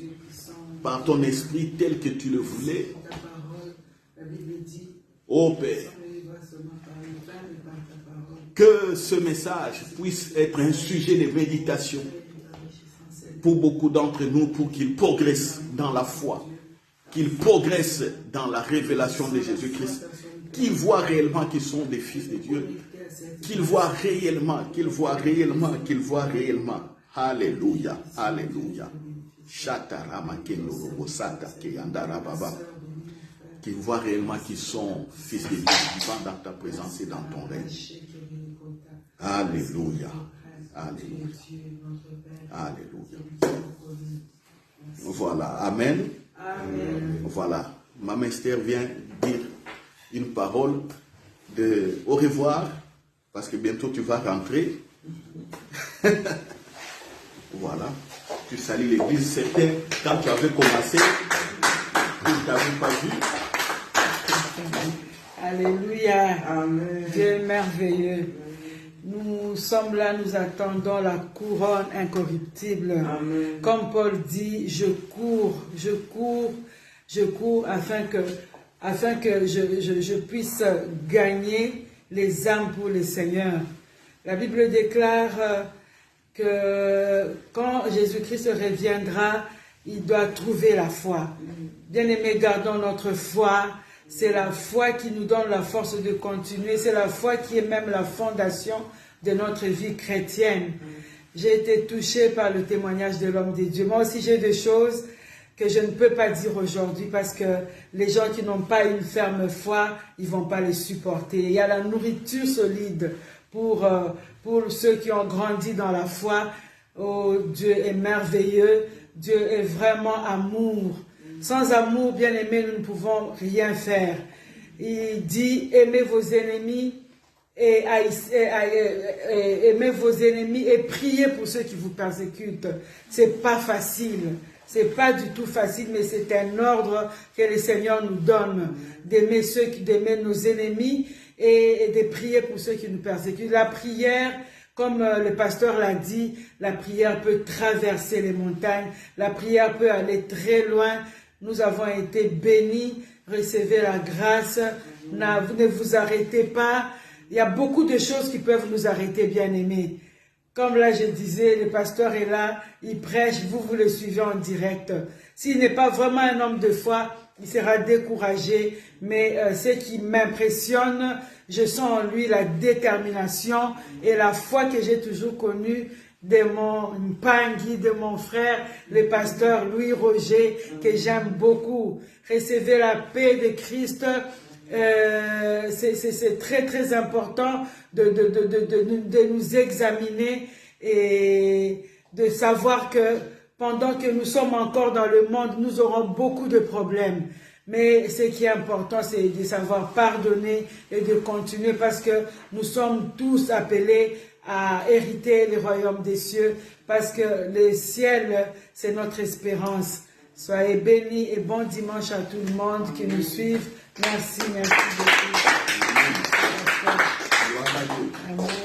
par ton esprit tel que tu le voulais. Ô Père, que ce message puisse être un sujet de méditation pour beaucoup d'entre nous, pour qu'ils progressent dans la foi, qu'ils progressent dans la révélation de Jésus-Christ, qu'ils voient réellement qu'ils sont des fils de Dieu, qu'ils voient réellement. Alléluia, alléluia. Qu'ils voient réellement qu'ils sont fils de Dieu, vivant dans ta présence et dans ton règne. Alléluia. Alléluia. Alléluia. Voilà. Amen. Amen. Voilà. Maman Esther vient dire une parole de au revoir, parce que bientôt tu vas rentrer. Voilà. Tu salues l'église. C'était quand tu avais commencé, tu ne t'avais pas vu. Alléluia. Amen. Dieu est merveilleux. Nous sommes là, nous attendons la couronne incorruptible. Amen. Comme Paul dit, je cours afin que je puisse gagner les âmes pour le Seigneur. La Bible déclare que quand Jésus-Christ reviendra, il doit trouver la foi. Bien-aimés, gardons notre foi. C'est la foi qui nous donne la force de continuer. C'est la foi qui est même la fondation de notre vie chrétienne. J'ai été touchée par le témoignage de l'homme de Dieu. Moi aussi, j'ai des choses que je ne peux pas dire aujourd'hui parce que les gens qui n'ont pas une ferme foi, ils ne vont pas les supporter. Il y a la nourriture solide pour ceux qui ont grandi dans la foi. Oh, Dieu est merveilleux. Dieu est vraiment amour. Sans amour, bien-aimés, nous ne pouvons rien faire. Il dit, aimez vos ennemis aimez vos ennemis et priez pour ceux qui vous persécutent. C'est pas facile. C'est pas du tout facile, mais c'est un ordre que le Seigneur nous donne d'aimer d'aimer nos ennemis et de prier pour ceux qui nous persécutent. La prière, comme le pasteur l'a dit, la prière peut traverser les montagnes. La prière peut aller très loin. Nous avons été bénis, recevez la grâce, ne vous arrêtez pas. Il y a beaucoup de choses qui peuvent nous arrêter, bien-aimés. Comme là, je disais, le pasteur est là, il prêche, vous le suivez en direct. S'il n'est pas vraiment un homme de foi, il sera découragé. Mais ce qui m'impressionne, je sens en lui la détermination et la foi que j'ai toujours connue de mon pangui, de mon frère, le pasteur Louis Roger, que j'aime beaucoup. Recevez la paix de Christ. C'est très très important de nous examiner et de savoir que pendant que nous sommes encore dans le monde, nous aurons beaucoup de problèmes. Mais ce qui est important, c'est de savoir pardonner et de continuer parce que nous sommes tous appelés à hériter le royaume des cieux parce que le ciel, c'est notre espérance. Soyez bénis et bon dimanche à tout le monde qui nous suivent. Merci beaucoup. Amen.